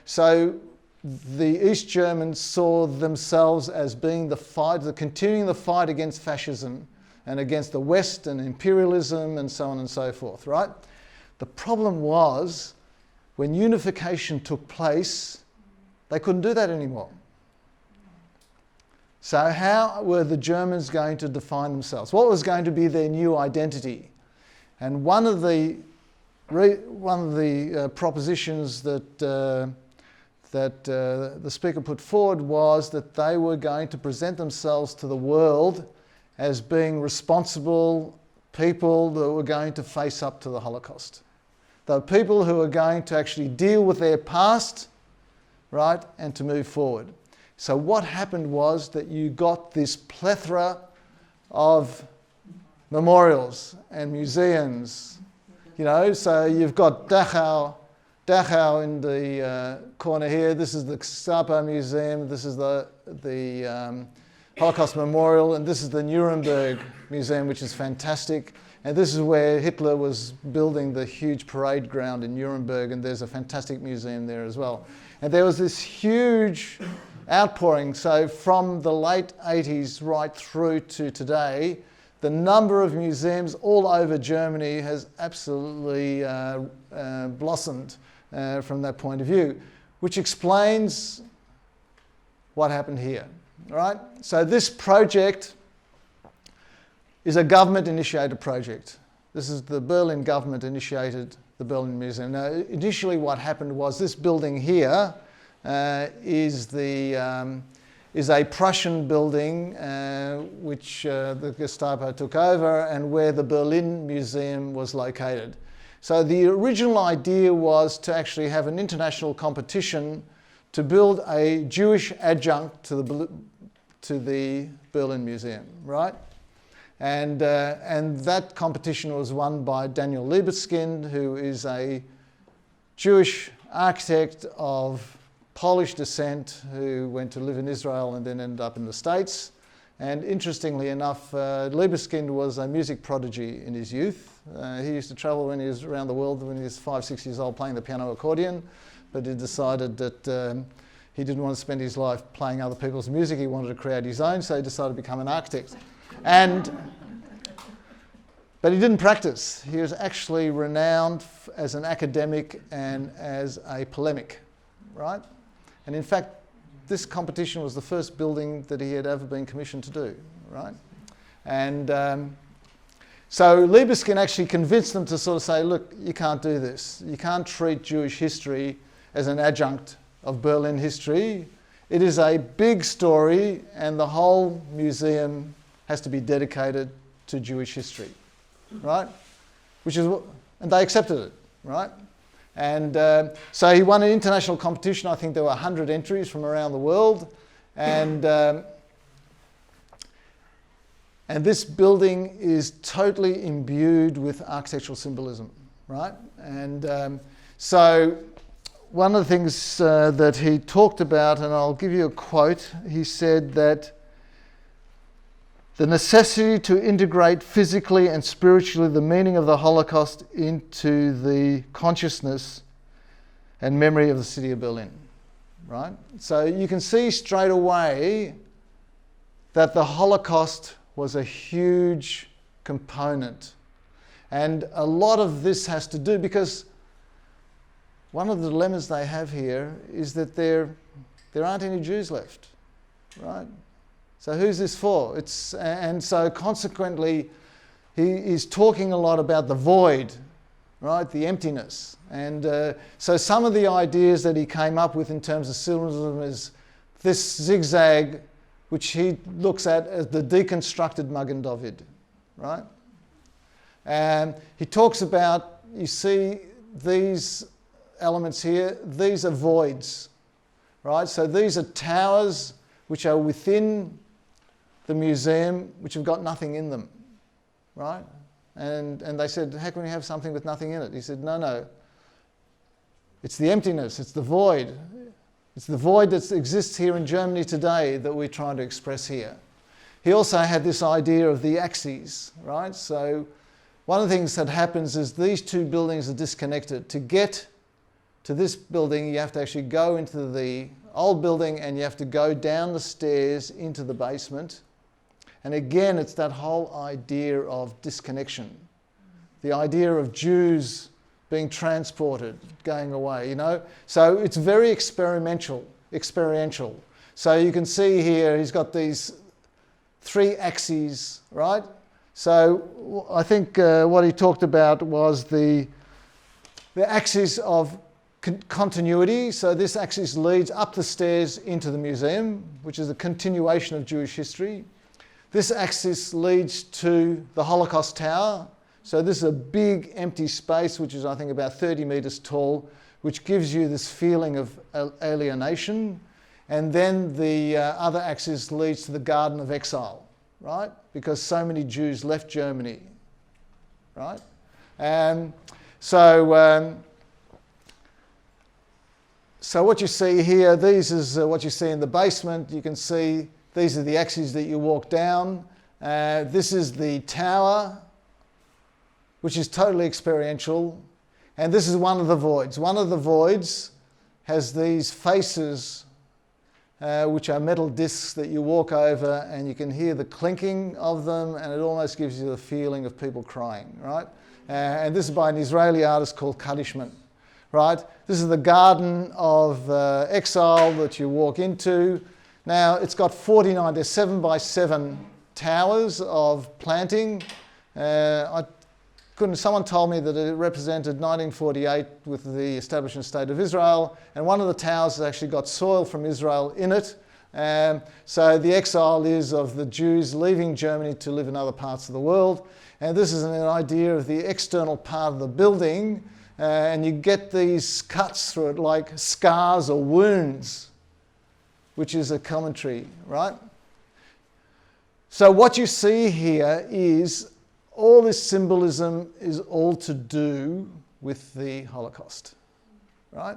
so the East Germans saw themselves as being continuing the fight against fascism and against the West and imperialism and so on and so forth, right? The problem was, when unification took place, they couldn't do that anymore. So how were the Germans going to define themselves? What was going to be their new identity? And one of the propositions that the speaker put forward was that they were going to present themselves to the world as being responsible people that were going to face up to the Holocaust. They were people who were going to actually deal with their past, right, and to move forward. So what happened was that you got this plethora of memorials and museums, you know, so you've got Dachau in the corner here. This is the Gestapo Museum. This is the Holocaust Memorial, and this is the Nuremberg Museum, which is fantastic. And this is where Hitler was building the huge parade ground in Nuremberg, and there's a fantastic museum there as well. And there was this huge outpouring. So from the late 80s right through to today, the number of museums all over Germany has absolutely blossomed from that point of view, which explains what happened here, right? So this project is a government-initiated project. This is the Berlin government initiated the Berlin Museum. Now, initially what happened was this building here is a Prussian building which the Gestapo took over, and where the Berlin Museum was located. So the original idea was to actually have an international competition to build a Jewish adjunct to the Berlin Museum, right? And that competition was won by Daniel Libeskind, who is a Jewish architect of Polish descent who went to live in Israel and then ended up in the States. And interestingly enough, Libeskind was a music prodigy in his youth. He used to travel when he was around the world when he was 5, 6 years old playing the piano accordion, but he decided that he didn't want to spend his life playing other people's music. He wanted to create his own, so he decided to become an architect. But he didn't practice. He was actually renowned as an academic and as a polemic, right? And in fact, this competition was the first building that he had ever been commissioned to do, right? And so Libeskind actually convinced them to sort of say, look, you can't do this. You can't treat Jewish history as an adjunct of Berlin history. It is a big story, and the whole museum has to be dedicated to Jewish history, right? And they accepted it, right? And so he won an international competition. I think there were 100 entries from around the world. And this building is totally imbued with architectural symbolism, right? And so one of the things that he talked about, and I'll give you a quote, he said that the necessity to integrate physically and spiritually the meaning of the Holocaust into the consciousness and memory of the city of Berlin, right? So you can see straight away that the Holocaust was a huge component. And a lot of this has to do, because one of the dilemmas they have here is that there aren't any Jews left, right? So who's this for? And so consequently, he is talking a lot about the void, right? The emptiness. And so some of the ideas that he came up with in terms of symbolism is this zigzag, which he looks at as the deconstructed Magen David, right? And he talks about, you see these elements here, these are voids, right? So these are towers which are within the museum, which have got nothing in them, right? And they said, how can we have something with nothing in it? He said, no. It's the emptiness, it's the void. It's the void that exists here in Germany today that we're trying to express here. He also had this idea of the axes, right? So one of the things that happens is these two buildings are disconnected. To get to this building, you have to actually go into the old building and you have to go down the stairs into the basement. And again, it's that whole idea of disconnection. The idea of Jews being transported, going away, you know. So it's very experiential. So you can see here, he's got these 3 axes, right? So I think what he talked about was the axis of continuity. So this axis leads up the stairs into the museum, which is a continuation of Jewish history. This axis leads to the Holocaust Tower. So this is a big empty space, which is, I think, about 30 metres tall, which gives you this feeling of alienation. And then the other axis leads to the Garden of Exile, right? Because so many Jews left Germany, right? So what you see here, these is what you see in the basement. You can see these are the axes that you walk down. This is the tower, which is totally experiential. And this is one of the voids. One of the voids has these faces, which are metal discs that you walk over and you can hear the clinking of them, and it almost gives you the feeling of people crying, right? And this is by an Israeli artist called Kadishman, right? This is the Garden of Exile that you walk into. Now, it's got 49, there's 7 by 7 towers of planting. Someone told me that it represented 1948 with the establishment state of Israel, and one of the towers has actually got soil from Israel in it. So the exile is of the Jews leaving Germany to live in other parts of the world. And this is an idea of the external part of the building, and you get these cuts through it like scars or wounds, which is a commentary, right? So what you see here is all this symbolism is all to do with the Holocaust, right?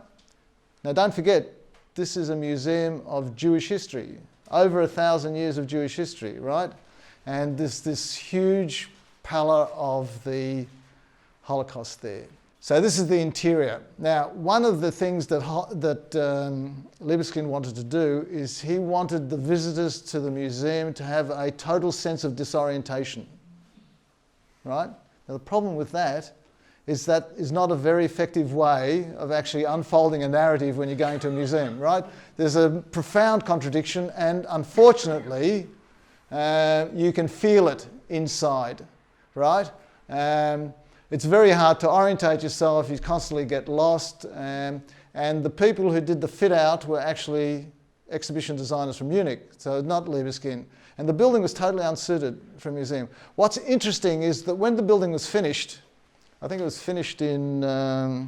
Now don't forget, this is a museum of Jewish history, over 1,000 years of Jewish history, right? And there's this huge pallor of the Holocaust there. So this is the interior. Now, one of the things that Libeskind wanted to do is he wanted the visitors to the museum to have a total sense of disorientation, right? Now, the problem with that is not a very effective way of actually unfolding a narrative when you're going to a museum, right? There's a profound contradiction, and unfortunately, you can feel it inside, right? It's very hard to orientate yourself, you constantly get lost, and the people who did the fit out were actually exhibition designers from Munich, so not Libeskind. And the building was totally unsuited for a museum. What's interesting is that when the building was finished, I think it was finished in a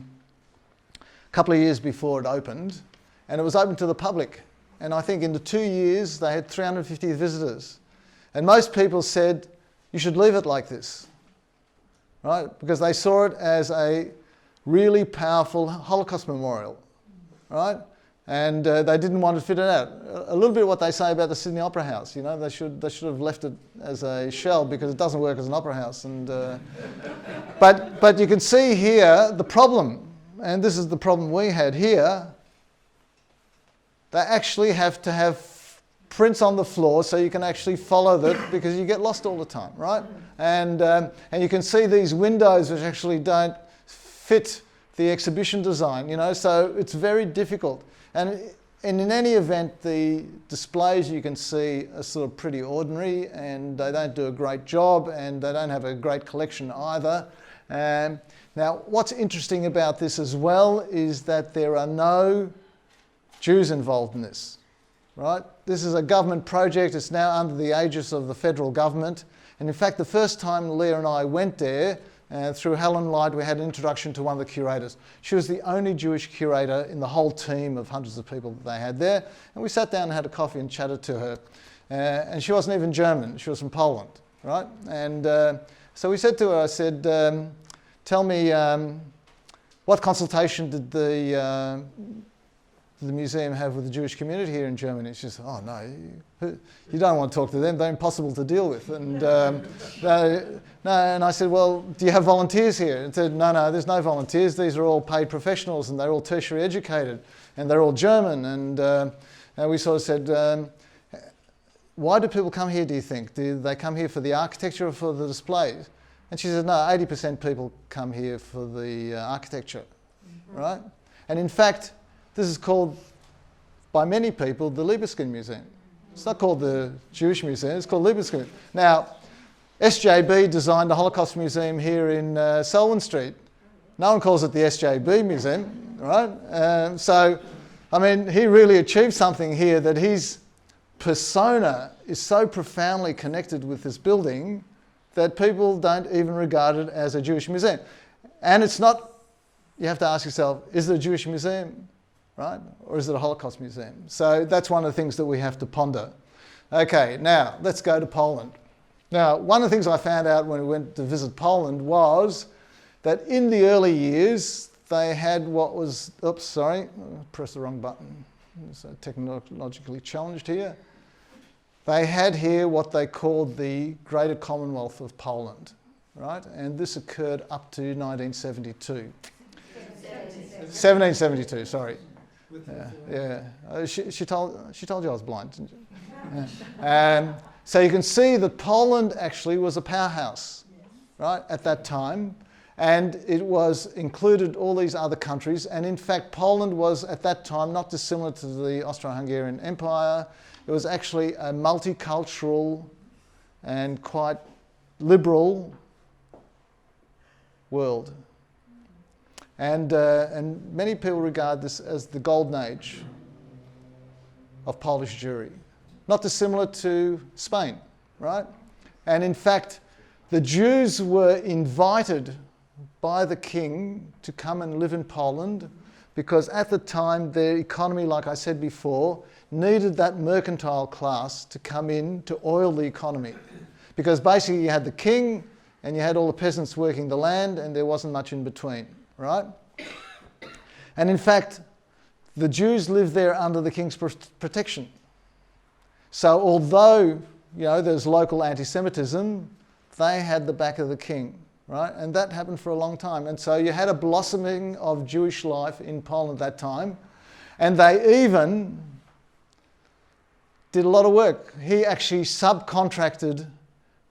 couple of years before it opened, and it was open to the public. And I think in the 2 years they had 350 visitors. And most people said, you should leave it like this, right? Because they saw it as a really powerful Holocaust memorial, right? And they didn't want to fit it out. A little bit what they say about the Sydney Opera House, you know, they should have left it as a shell because it doesn't work as an opera house. And but you can see here the problem, and this is the problem we had here. They actually have to have prints on the floor so you can actually follow that, because you get lost all the time, right? And you can see these windows which actually don't fit the exhibition design, you know, so it's very difficult. And in any event, the displays you can see are sort of pretty ordinary, and they don't do a great job, and they don't have a great collection either. Now, what's interesting about this as well is that there are no Jews involved in this, right? This is a government project. It's now under the aegis of the federal government. And in fact, the first time Leah and I went there, through Helen Light, we had an introduction to one of the curators. She was the only Jewish curator in the whole team of hundreds of people that they had there. And we sat down and had a coffee and chatted to her. And she wasn't even German. She was from Poland, right? And so we said to her, I said, tell me, what consultation did the museum have with the Jewish community here in Germany? She said, oh no, you don't want to talk to them, they're impossible to deal with. And and I said, well, do you have volunteers here? And said, no, there's no volunteers, these are all paid professionals and they're all tertiary educated and they're all German. And we sort of said, why do people come here, do you think? Do they come here for the architecture or for the displays? And she said, no, 80% people come here for the architecture, right? And in fact, this is called, by many people, the Libeskind Museum. It's not called the Jewish Museum, it's called Libeskind. Now, SJB designed the Holocaust Museum here in Selwyn Street. No one calls it the SJB Museum, right? So, I mean, he really achieved something here, that his persona is so profoundly connected with this building that people don't even regard it as a Jewish museum. And it's not, you have to ask yourself, is it a Jewish museum? Right? Or is it a Holocaust museum? So that's one of the things that we have to ponder. Okay, now let's go to Poland. Now, one of the things I found out when we went to visit Poland was that in the early years, they had what was, oops, sorry, I pressed the wrong button. So technologically challenged here. They had here what they called the Greater Commonwealth of Poland, right? And this occurred up to 1972. 1772, sorry. She told you I was blind, didn't you? Yeah. So you can see that Poland actually was a powerhouse, right, at that time, and it was included all these other countries. And in fact, Poland was at that time not dissimilar to the Austro-Hungarian Empire. It was actually a multicultural and quite liberal world. And many people regard this as the golden age of Polish Jewry. Not dissimilar to Spain, right? And in fact, the Jews were invited by the king to come and live in Poland. because at the time their economy, like I said before, needed that mercantile class to come in to oil the economy. Because basically you had the king and you had all the peasants working the land and there wasn't much in between, right? And in fact, the Jews lived there under the king's protection. So although, there's local anti-Semitism, they had the back of the king, right? And that happened for a long time. And so you had a blossoming of Jewish life in Poland at that time. And they even did a lot of work. He actually subcontracted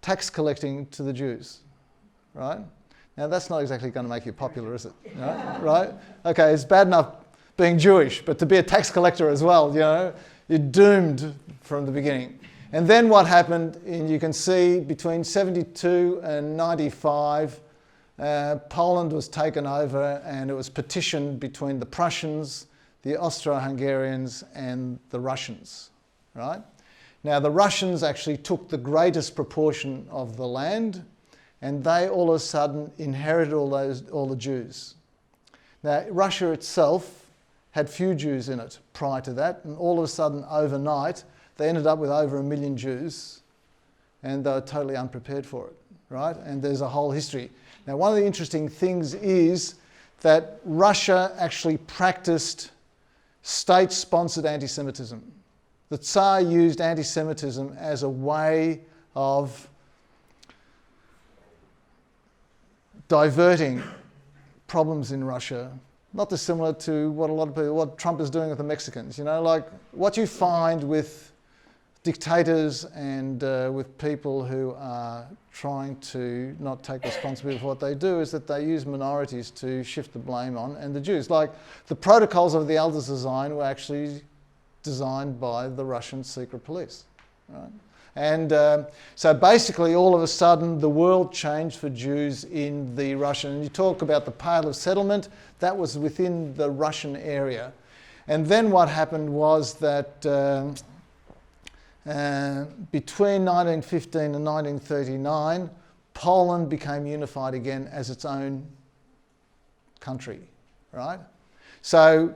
tax collecting to the Jews, right? Now that's not exactly going to make you popular, is it? Right? Okay, it's bad enough being Jewish, but to be a tax collector as well, you're doomed from the beginning. And then what happened, and you can see between 72 and 95, Poland was taken over and it was partitioned between the Prussians, the Austro-Hungarians and the Russians, right? Now the Russians actually took the greatest proportion of the land and they all of a sudden inherited all the Jews. Now Russia itself had few Jews in it prior to that, and all of a sudden overnight they ended up with over 1 million Jews and they were totally unprepared for it, right? And there's a whole history. Now one of the interesting things is that Russia actually practiced state-sponsored anti-Semitism. The Tsar used anti-Semitism as a way of diverting problems in Russia, not dissimilar to what Trump is doing with the Mexicans. Like what you find with dictators and with people who are trying to not take responsibility for what they do is that they use minorities to shift the blame on, and the Jews. Like the protocols of the Elders Design were actually designed by the Russian secret police, right? And so basically all of a sudden the world changed for Jews in the Russian, and you talk about the Pale of Settlement, that was within the Russian area. And then what happened was that between 1915 and 1939, Poland became unified again as its own country, right? So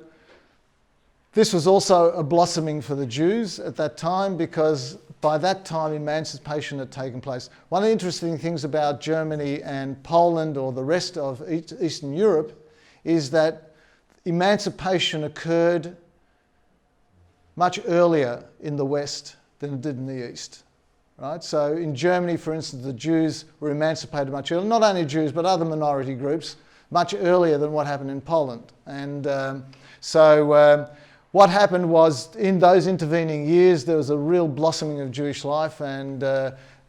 this was also a blossoming for the Jews at that time because by that time emancipation had taken place. One of the interesting things about Germany and Poland or the rest of Eastern Europe is that emancipation occurred much earlier in the West than it did in the East, right? So in Germany, for instance, the Jews were emancipated much earlier, not only Jews, but other minority groups, much earlier than what happened in Poland. And what happened was in those intervening years, there was a real blossoming of Jewish life and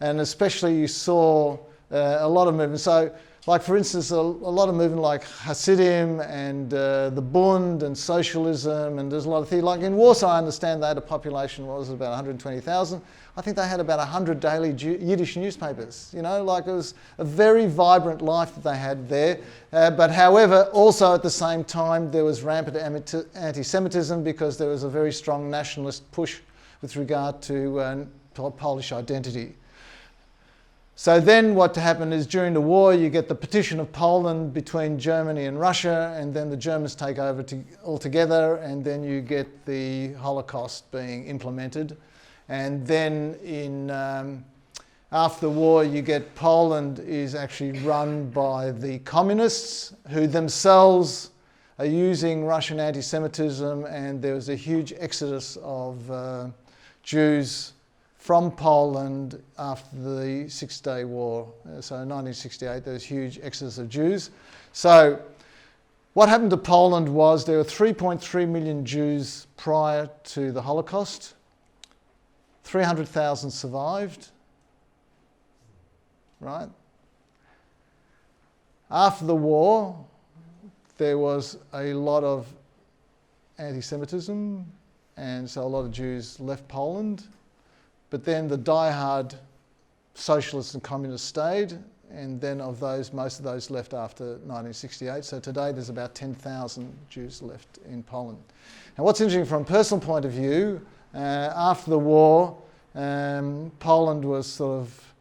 especially you saw a lot of movement. So like for instance, a lot of movement like Hasidim and the Bund and socialism, and there's a lot of things. Like in Warsaw, I understand they had a population, was about 120,000. I think they had about 100 daily Yiddish newspapers. Like it was a very vibrant life that they had there. But however, also at the same time, there was rampant anti-Semitism because there was a very strong nationalist push with regard to Polish identity. So then what happened is during the war, you get the partition of Poland between Germany and Russia, and then the Germans take over altogether, and then you get the Holocaust being implemented. And then after the war, you get Poland is actually run by the communists who themselves are using Russian anti-Semitism, and there was a huge exodus of Jews from Poland after the Six-Day War. So in 1968, there was a huge exodus of Jews. So what happened to Poland was there were 3.3 million Jews prior to the Holocaust. 300,000 survived, right? After the war, there was a lot of anti-Semitism, and so a lot of Jews left Poland. But then the die-hard socialists and communists stayed, and then of those, most of those left after 1968. So today there's about 10,000 Jews left in Poland. And what's interesting from a personal point of view, after the war, Poland was sort of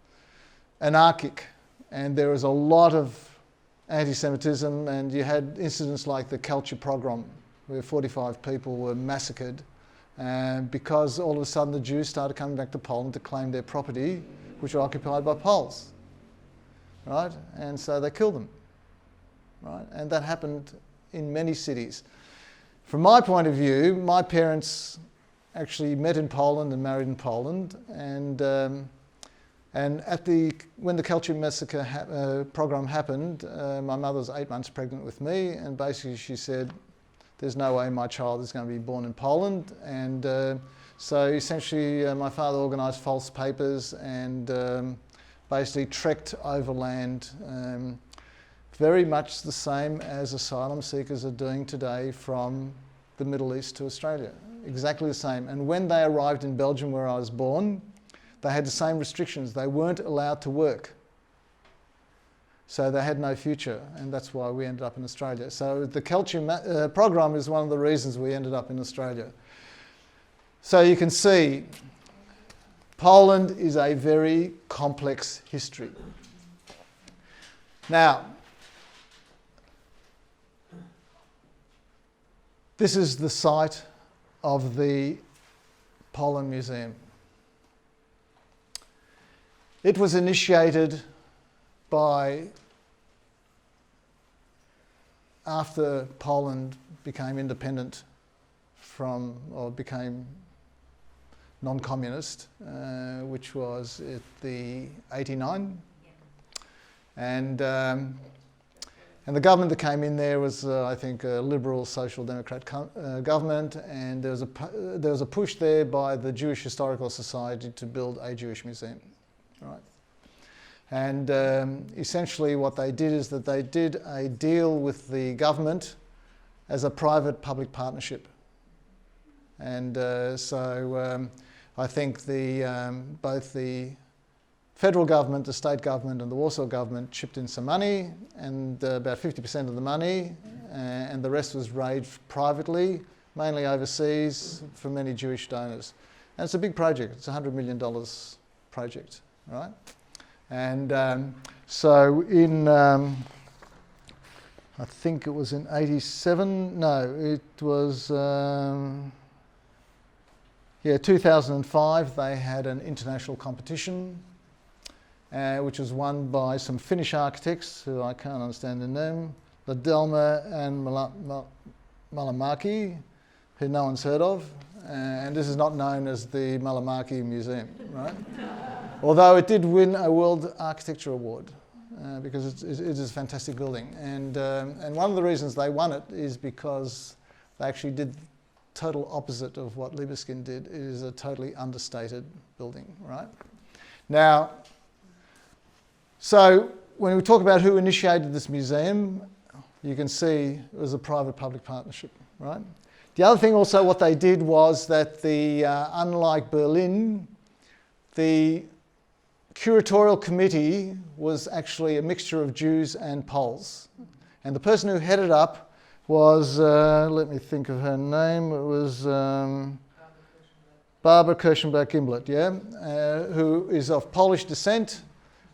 anarchic, and there was a lot of anti-Semitism, and you had incidents like the Kelcher pogrom where 45 people were massacred because all of a sudden the Jews started coming back to Poland to claim their property, which were occupied by Poles, right? And so they killed them, right? And that happened in many cities. From my point of view, my parents actually met in Poland and married in Poland, and when the Kelchim massacre program happened, my mother was 8 months pregnant with me, and basically she said, "There's no way my child is going to be born in Poland." And so essentially, my father organised false papers and basically trekked overland, very much the same as asylum seekers are doing today from the Middle East to Australia. Exactly the same. And when they arrived in Belgium, where I was born, they had the same restrictions. They weren't allowed to work. So they had no future, and that's why we ended up in Australia. So the Kelchim program is one of the reasons we ended up in Australia. So you can see, Poland is a very complex history. Now, this is the site of the Poland Museum. It was initiated after Poland became independent or became non-communist, which was at the 89. And the government that came in there was, I think, a liberal social democrat government, and there was a push there by the Jewish Historical Society to build a Jewish museum, right? And essentially what they did is that they did a deal with the government as a private-public partnership. And so I think both the federal government, the state government and the Warsaw government chipped in some money, and about 50% of the money, and the rest was raised privately, mainly overseas, from many Jewish donors. And it's a big project. It's a $100 million project, right? And so in, I think it was in 87, no, it was, 2005, they had an international competition, which was won by some Finnish architects, who I can't understand the name, Ladelma and Malamäki, who no one's heard of. And this is not known as the Malamäki Museum, right? Although it did win a World Architecture Award, because it is a fantastic building. And one of the reasons they won it is because they actually did total opposite of what Libeskind did. It is a totally understated building, right? Now, so when we talk about who initiated this museum, you can see it was a private-public partnership, right? The other thing also what they did was that unlike Berlin, the curatorial committee was actually a mixture of Jews and Poles. And the person who headed up was, let me think of her name, it was Barbara Kirschenberg-Gimblet, who is of Polish descent,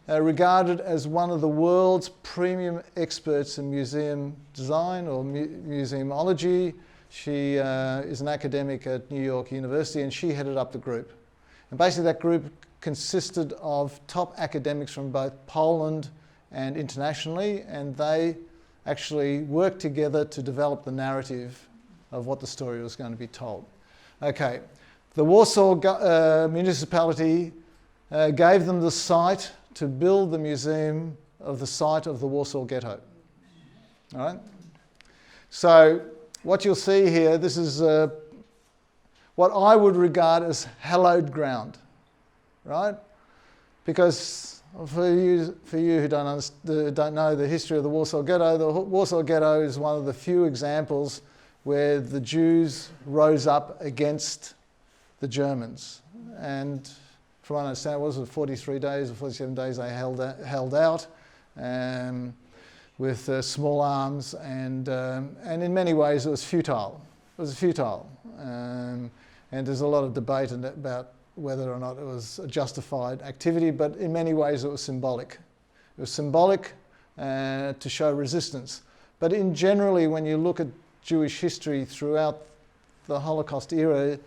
regarded as one of the world's premium experts in museum design or museumology. She is an academic at New York University, and she headed up the group. And basically that group consisted of top academics from both Poland and internationally, and they actually worked together to develop the narrative of what the story was going to be told. Okay, the Warsaw municipality gave them the site to build the museum of the site of the Warsaw Ghetto. All right? So what you'll see here, this is what I would regard as hallowed ground, right? Because for you who don't know the history of the Warsaw Ghetto, the Warsaw Ghetto is one of the few examples where the Jews rose up against the Germans. And from what I understand, was it 43 days or 47 days they held out with small arms, and in many ways it was futile. It was futile, and there's a lot of debate about whether or not it was a justified activity, but in many ways it was symbolic. It was symbolic to show resistance. But generally, when you look at Jewish history throughout the Holocaust era,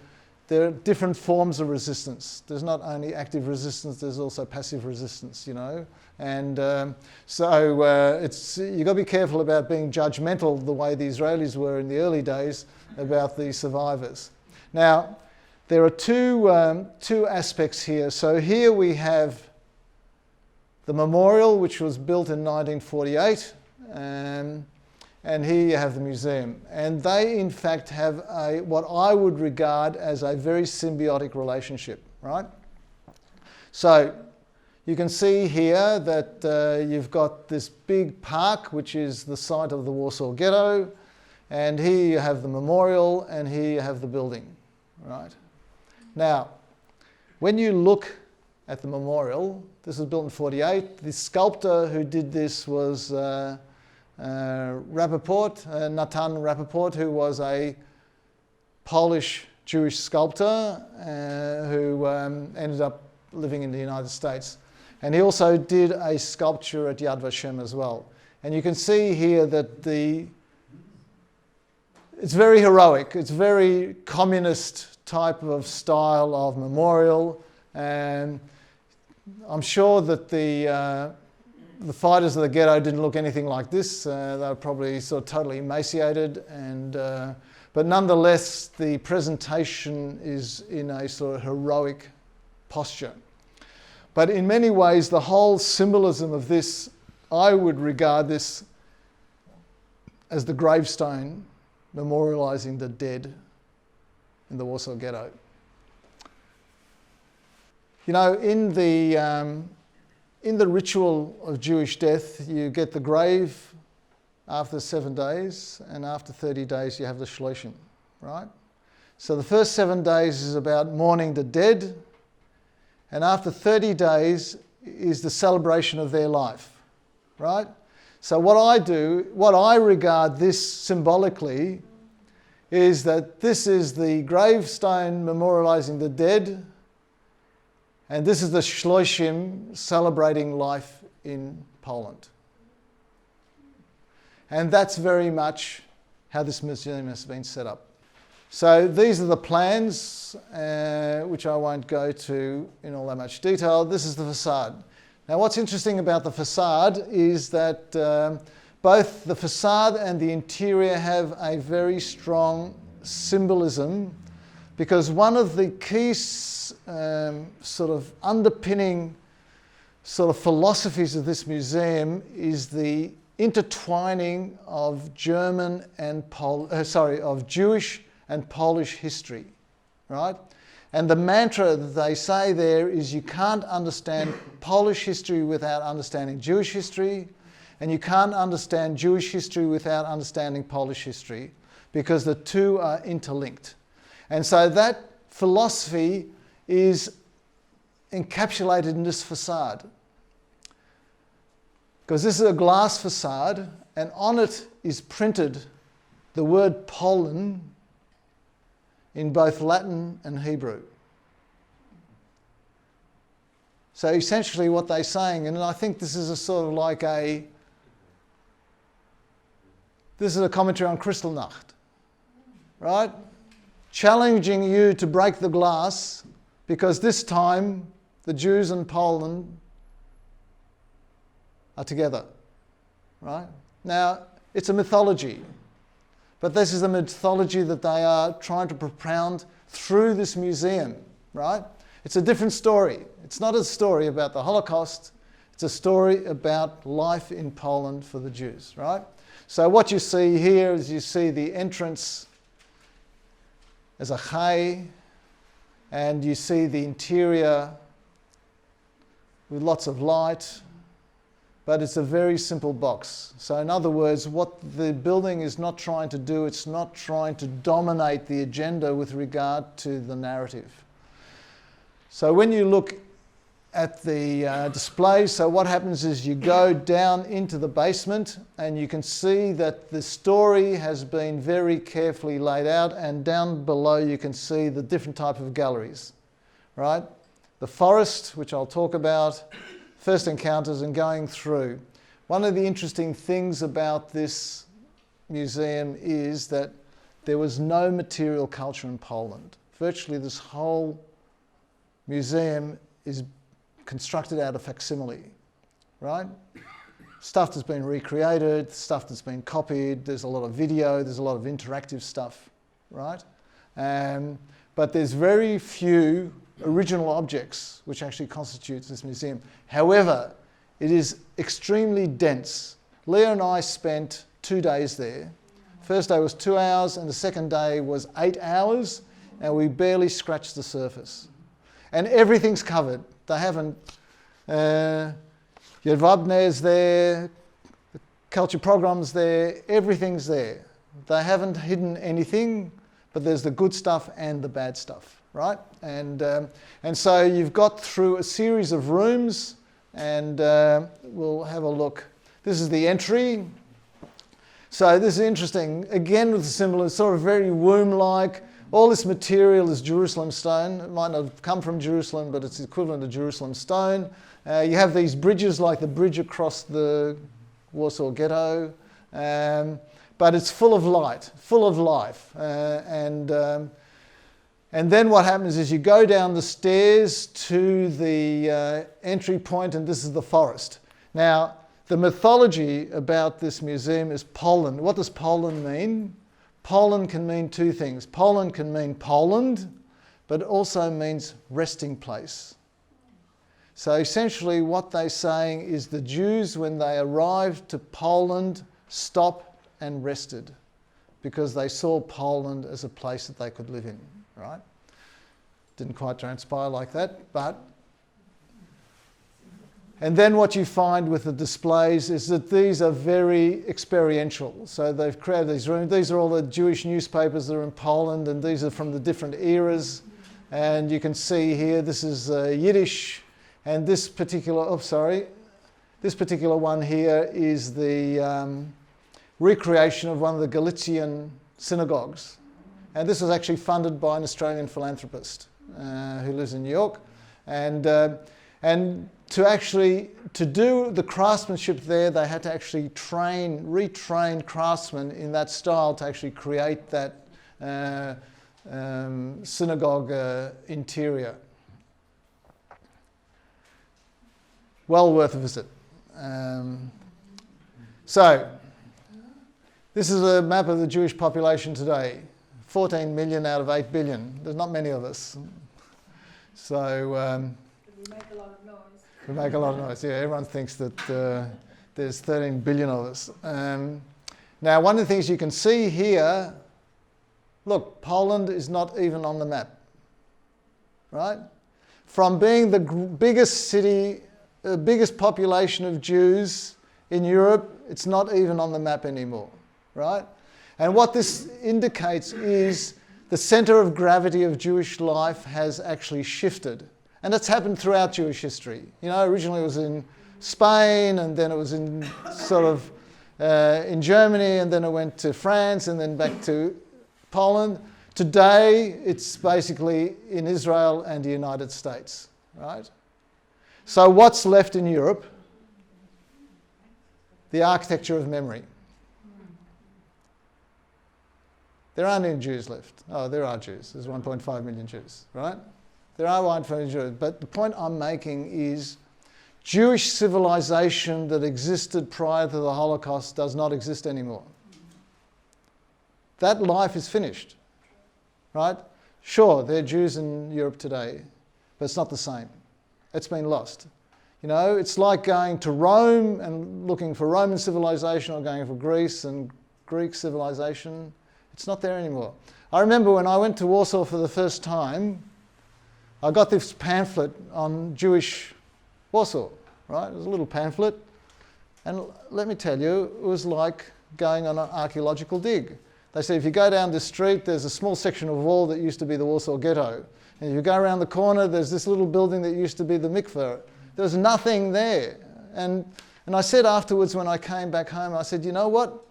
there are different forms of resistance. There's not only active resistance, there's also passive resistance, you know. And you've got to be careful about being judgmental the way the Israelis were in the early days about the survivors. Now, there are two aspects here. So here we have the memorial, which was built in 1948, and here you have the museum. And they, in fact, have what I would regard as a very symbiotic relationship, right? So you can see here that you've got this big park, which is the site of the Warsaw Ghetto, and here you have the memorial, and here you have the building, right? Now, when you look at the memorial, this was built in 1948. The sculptor who did this was Rappaport, Natan Rappaport, who was a Polish Jewish sculptor who ended up living in the United States. And he also did a sculpture at Yad Vashem as well. And you can see here that it's very heroic. It's very communist type of style of memorial. And I'm sure that the fighters of the ghetto didn't look anything like this. They were probably sort of totally emaciated, but nonetheless, the presentation is in a sort of heroic posture. But in many ways, the whole symbolism of this, I would regard this as the gravestone memorialising the dead in the Warsaw Ghetto. You know, in the ritual of Jewish death, you get the grave after 7 days, and after 30 days you have the shloshim, right? So the first 7 days is about mourning the dead, and after 30 days is the celebration of their life, right? So what I regard this symbolically is that this is the gravestone memorialising the dead, and this is the shloshim celebrating life in Poland. And that's very much how this museum has been set up. So these are the plans, which I won't go to in all that much detail. This is the facade. Now what's interesting about the facade is that both the facade and the interior have a very strong symbolism, because one of the key sort of underpinning sort of philosophies of this museum is the intertwining of of Jewish and Polish history, right? And the mantra that they say there is you can't understand Polish history without understanding Jewish history, and you can't understand Jewish history without understanding Polish history, because the two are interlinked. And so that philosophy is encapsulated in this facade. Because this is a glass facade, and on it is printed the word Poland in both Latin and Hebrew. So essentially what they're saying, and I think this is a sort of like this is a commentary on Kristallnacht, right? Challenging you to break the glass, because this time the Jews and Poland are together, right? Now, it's a mythology, but this is a mythology that they are trying to propound through this museum, right? It's a different story. It's not a story about the Holocaust. It's a story about life in Poland for the Jews, right? So what you see here is you see the entrance as a chai, and you see the interior with lots of light, but it's a very simple box. So in other words, what the building is not trying to do, it's not trying to dominate the agenda with regard to the narrative. So when you look at the display, so what happens is you go down into the basement and you can see that the story has been very carefully laid out, and down below you can see the different type of galleries, right? The forest, which I'll talk about, first encounters and going through. One of the interesting things about this museum is that there was no material culture in Poland. Virtually this whole museum is constructed out of facsimile, right? Stuff that's been recreated, stuff that's been copied, there's a lot of video, there's a lot of interactive stuff, right? But there's very few original objects which actually constitutes this museum. However, it is extremely dense. Leah and I spent 2 days there. First day was 2 hours and the second day was 8 hours, and we barely scratched the surface. And everything's covered. They haven't... Jedwabne's there, the culture program's there, everything's there. They haven't hidden anything, but there's the good stuff and the bad stuff, right? And so you've got through a series of rooms, and we'll have a look. This is the entry. So this is interesting. Again with the symbol, it's sort of very womb-like. All this material is Jerusalem stone. It might not have come from Jerusalem, but it's equivalent to Jerusalem stone. You have these bridges like the bridge across the Warsaw Ghetto, but it's full of light, full of life. And then what happens is you go down the stairs to the entry point, and this is the forest. Now, the mythology about this museum is Poland. What does Poland mean? Poland can mean two things. Poland can mean Poland, but it also means resting place. So essentially what they're saying is the Jews, when they arrived to Poland, stopped and rested because they saw Poland as a place that they could live in, right? Didn't quite transpire like that, but... And then what you find with the displays is that these are very experiential. So they've created these rooms. These are all the Jewish newspapers that are in Poland, and these are from the different eras. And you can see here, this is Yiddish. And this particular, this particular one here is the recreation of one of the Galician synagogues. And this was actually funded by an Australian philanthropist who lives in New York. And to do the craftsmanship there, they had to actually retrain craftsmen in that style to actually create that synagogue interior. Well worth a visit. So, this is a map of the Jewish population today. 14 million out of 8 billion. There's not many of us. So... We make a lot of noise. We make a lot of noise, yeah. Everyone thinks that there's 13 billion of us. Now, one of the things you can see here, look, Poland is not even on the map, right? From being the biggest city, the biggest population of Jews in Europe, it's not even on the map anymore, right? And what this indicates is the center of gravity of Jewish life has actually shifted. And that's happened throughout Jewish history. You know, originally it was in Spain, and then it was in in Germany, and then it went to France, and then back to Poland. Today, it's basically in Israel and the United States, right? So what's left in Europe? The architecture of memory. There aren't any Jews left. Oh, there are Jews. There's 1.5 million Jews, right? There are 1.5 million Jews. But the point I'm making is Jewish civilization that existed prior to the Holocaust does not exist anymore. That life is finished, right? Sure, there are Jews in Europe today, but it's not the same. It's been lost. You know, it's like going to Rome and looking for Roman civilization, or going for Greece and Greek civilization. It's not there anymore. I remember when I went to Warsaw for the first time, I got this pamphlet on Jewish Warsaw, right? It was a little pamphlet. And let me tell you, it was like going on an archaeological dig. They say if you go down this street, there's a small section of wall that used to be the Warsaw Ghetto. And if you go around the corner, there's this little building that used to be the mikveh. There's nothing there. And I said afterwards when I came back home, I said, you know what?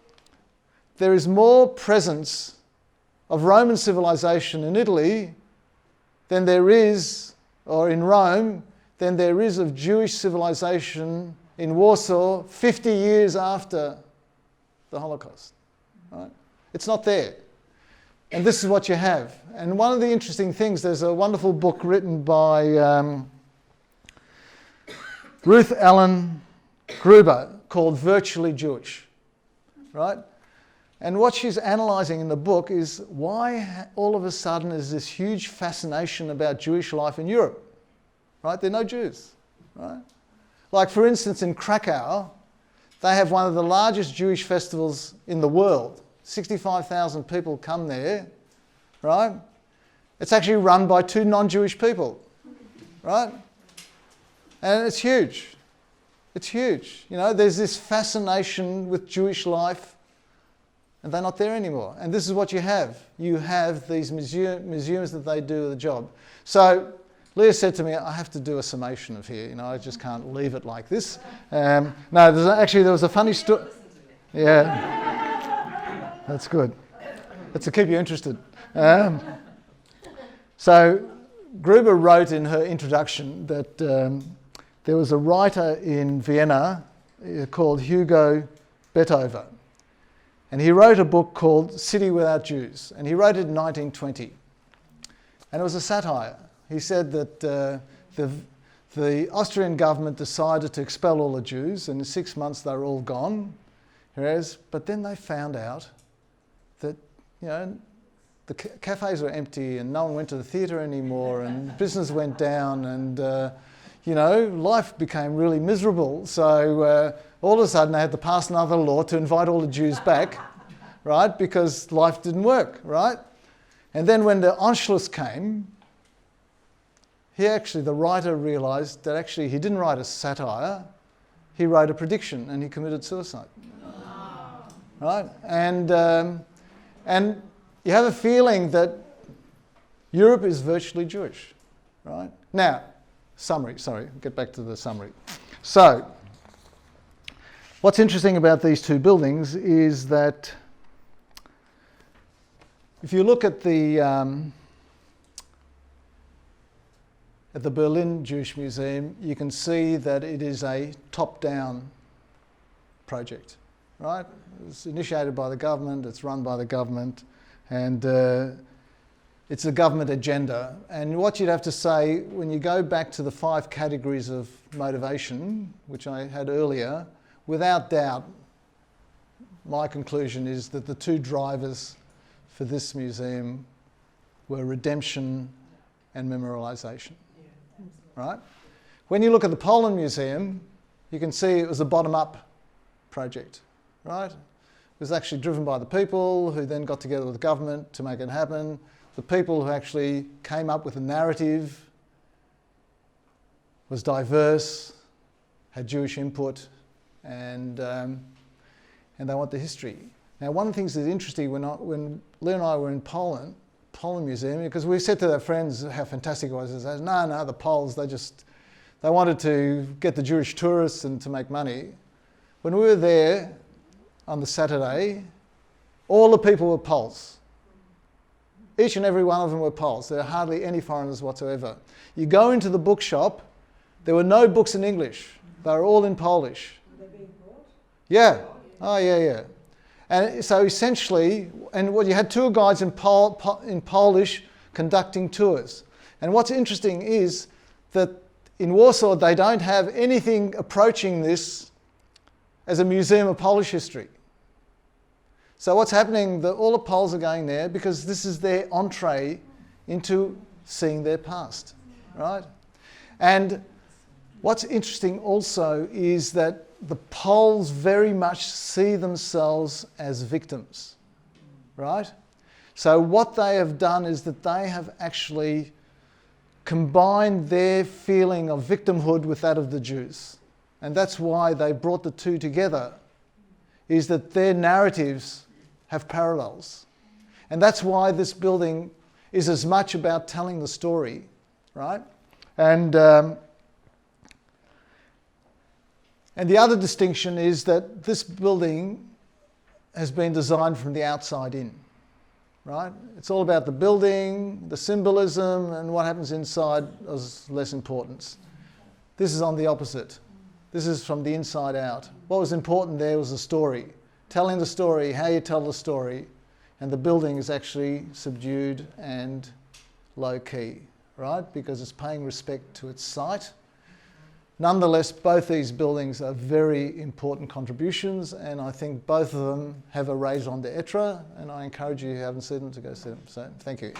There is more presence of Roman civilization in Italy than there is, or in Rome, than there is of Jewish civilization in Warsaw 50 years after the Holocaust. Right? It's not there. And this is what you have. And one of the interesting things, there's a wonderful book written by Ruth Allen Gruber called Virtually Jewish, right? And what she's analysing in the book is why all of a sudden is this huge fascination about Jewish life in Europe, right? There are no Jews, right? Like, for instance, in Krakow, they have one of the largest Jewish festivals in the world. 65,000 people come there, right? It's actually run by 2 non-Jewish people, right? And it's huge. It's huge. You know, there's this fascination with Jewish life, and they're not there anymore. And this is what you have. You have these museums that they do the job. So Leah said to me, I have to do a summation of here. You know, I just can't leave it like this. No, there was a funny story. Yeah, that's good. That's to keep you interested. So Gruber wrote in her introduction that there was a writer in Vienna called Hugo Beethoven. And he wrote a book called City Without Jews. And he wrote it in 1920. And it was a satire. He said that the Austrian government decided to expel all the Jews, and in 6 months they were all gone. But then they found out that, you know, the cafes were empty and no one went to the theatre anymore, and business went down, and you know, life became really miserable. So all of a sudden they had to pass another law to invite all the Jews back, right? Because life didn't work, right? And then when the Anschluss came, the writer realised that actually he didn't write a satire, he wrote a prediction, and he committed suicide. Right? And you have a feeling that Europe is virtually Jewish, right? Now, get back to the summary. So, what's interesting about these 2 buildings is that if you look at the Berlin Jewish Museum, you can see that it is a top-down project, right? It's initiated by the government, it's run by the government, and it's a government agenda. And what you'd have to say, when you go back to the 5 categories of motivation, which I had earlier, without doubt, my conclusion is that the 2 drivers for this museum were redemption and memorialisation, right? When you look at the Poland Museum, you can see it was a bottom-up project, right? It was actually driven by the people who then got together with the government to make it happen. The people who actually came up with a narrative was diverse, had Jewish input, and they want the history. Now, one of the things that's interesting, when Leah and I were in Poland Museum, because we said to our friends how fantastic it was, they said, no, the Poles, they wanted to get the Jewish tourists and to make money. When we were there on the Saturday, all the people were Poles. Each and every one of them were Poles. There are hardly any foreigners whatsoever. You go into the bookshop, there were no books in English. They were all in Polish. They're being bought? Yeah. Oh, yeah. And so essentially, you had tour guides in Polish conducting tours. And what's interesting is that in Warsaw, they don't have anything approaching this as a museum of Polish history. So what's happening, all the Poles are going there because this is their entree into seeing their past, right? And what's interesting also is that the Poles very much see themselves as victims, right? So what they have done is that they have actually combined their feeling of victimhood with that of the Jews. And that's why they brought the 2 together, is that their narratives have parallels. And that's why this building is as much about telling the story, right? And the other distinction is that this building has been designed from the outside in, right? It's all about the building, the symbolism, and what happens inside is less importance. This is on the opposite. This is from the inside out. What was important there was the story. telling the story, how you tell the story, and the building is actually subdued and low key, right? Because it's paying respect to its site. Nonetheless, both these buildings are very important contributions, and I think both of them have a raison d'etre, and I encourage you who haven't seen them to go see them. So, thank you.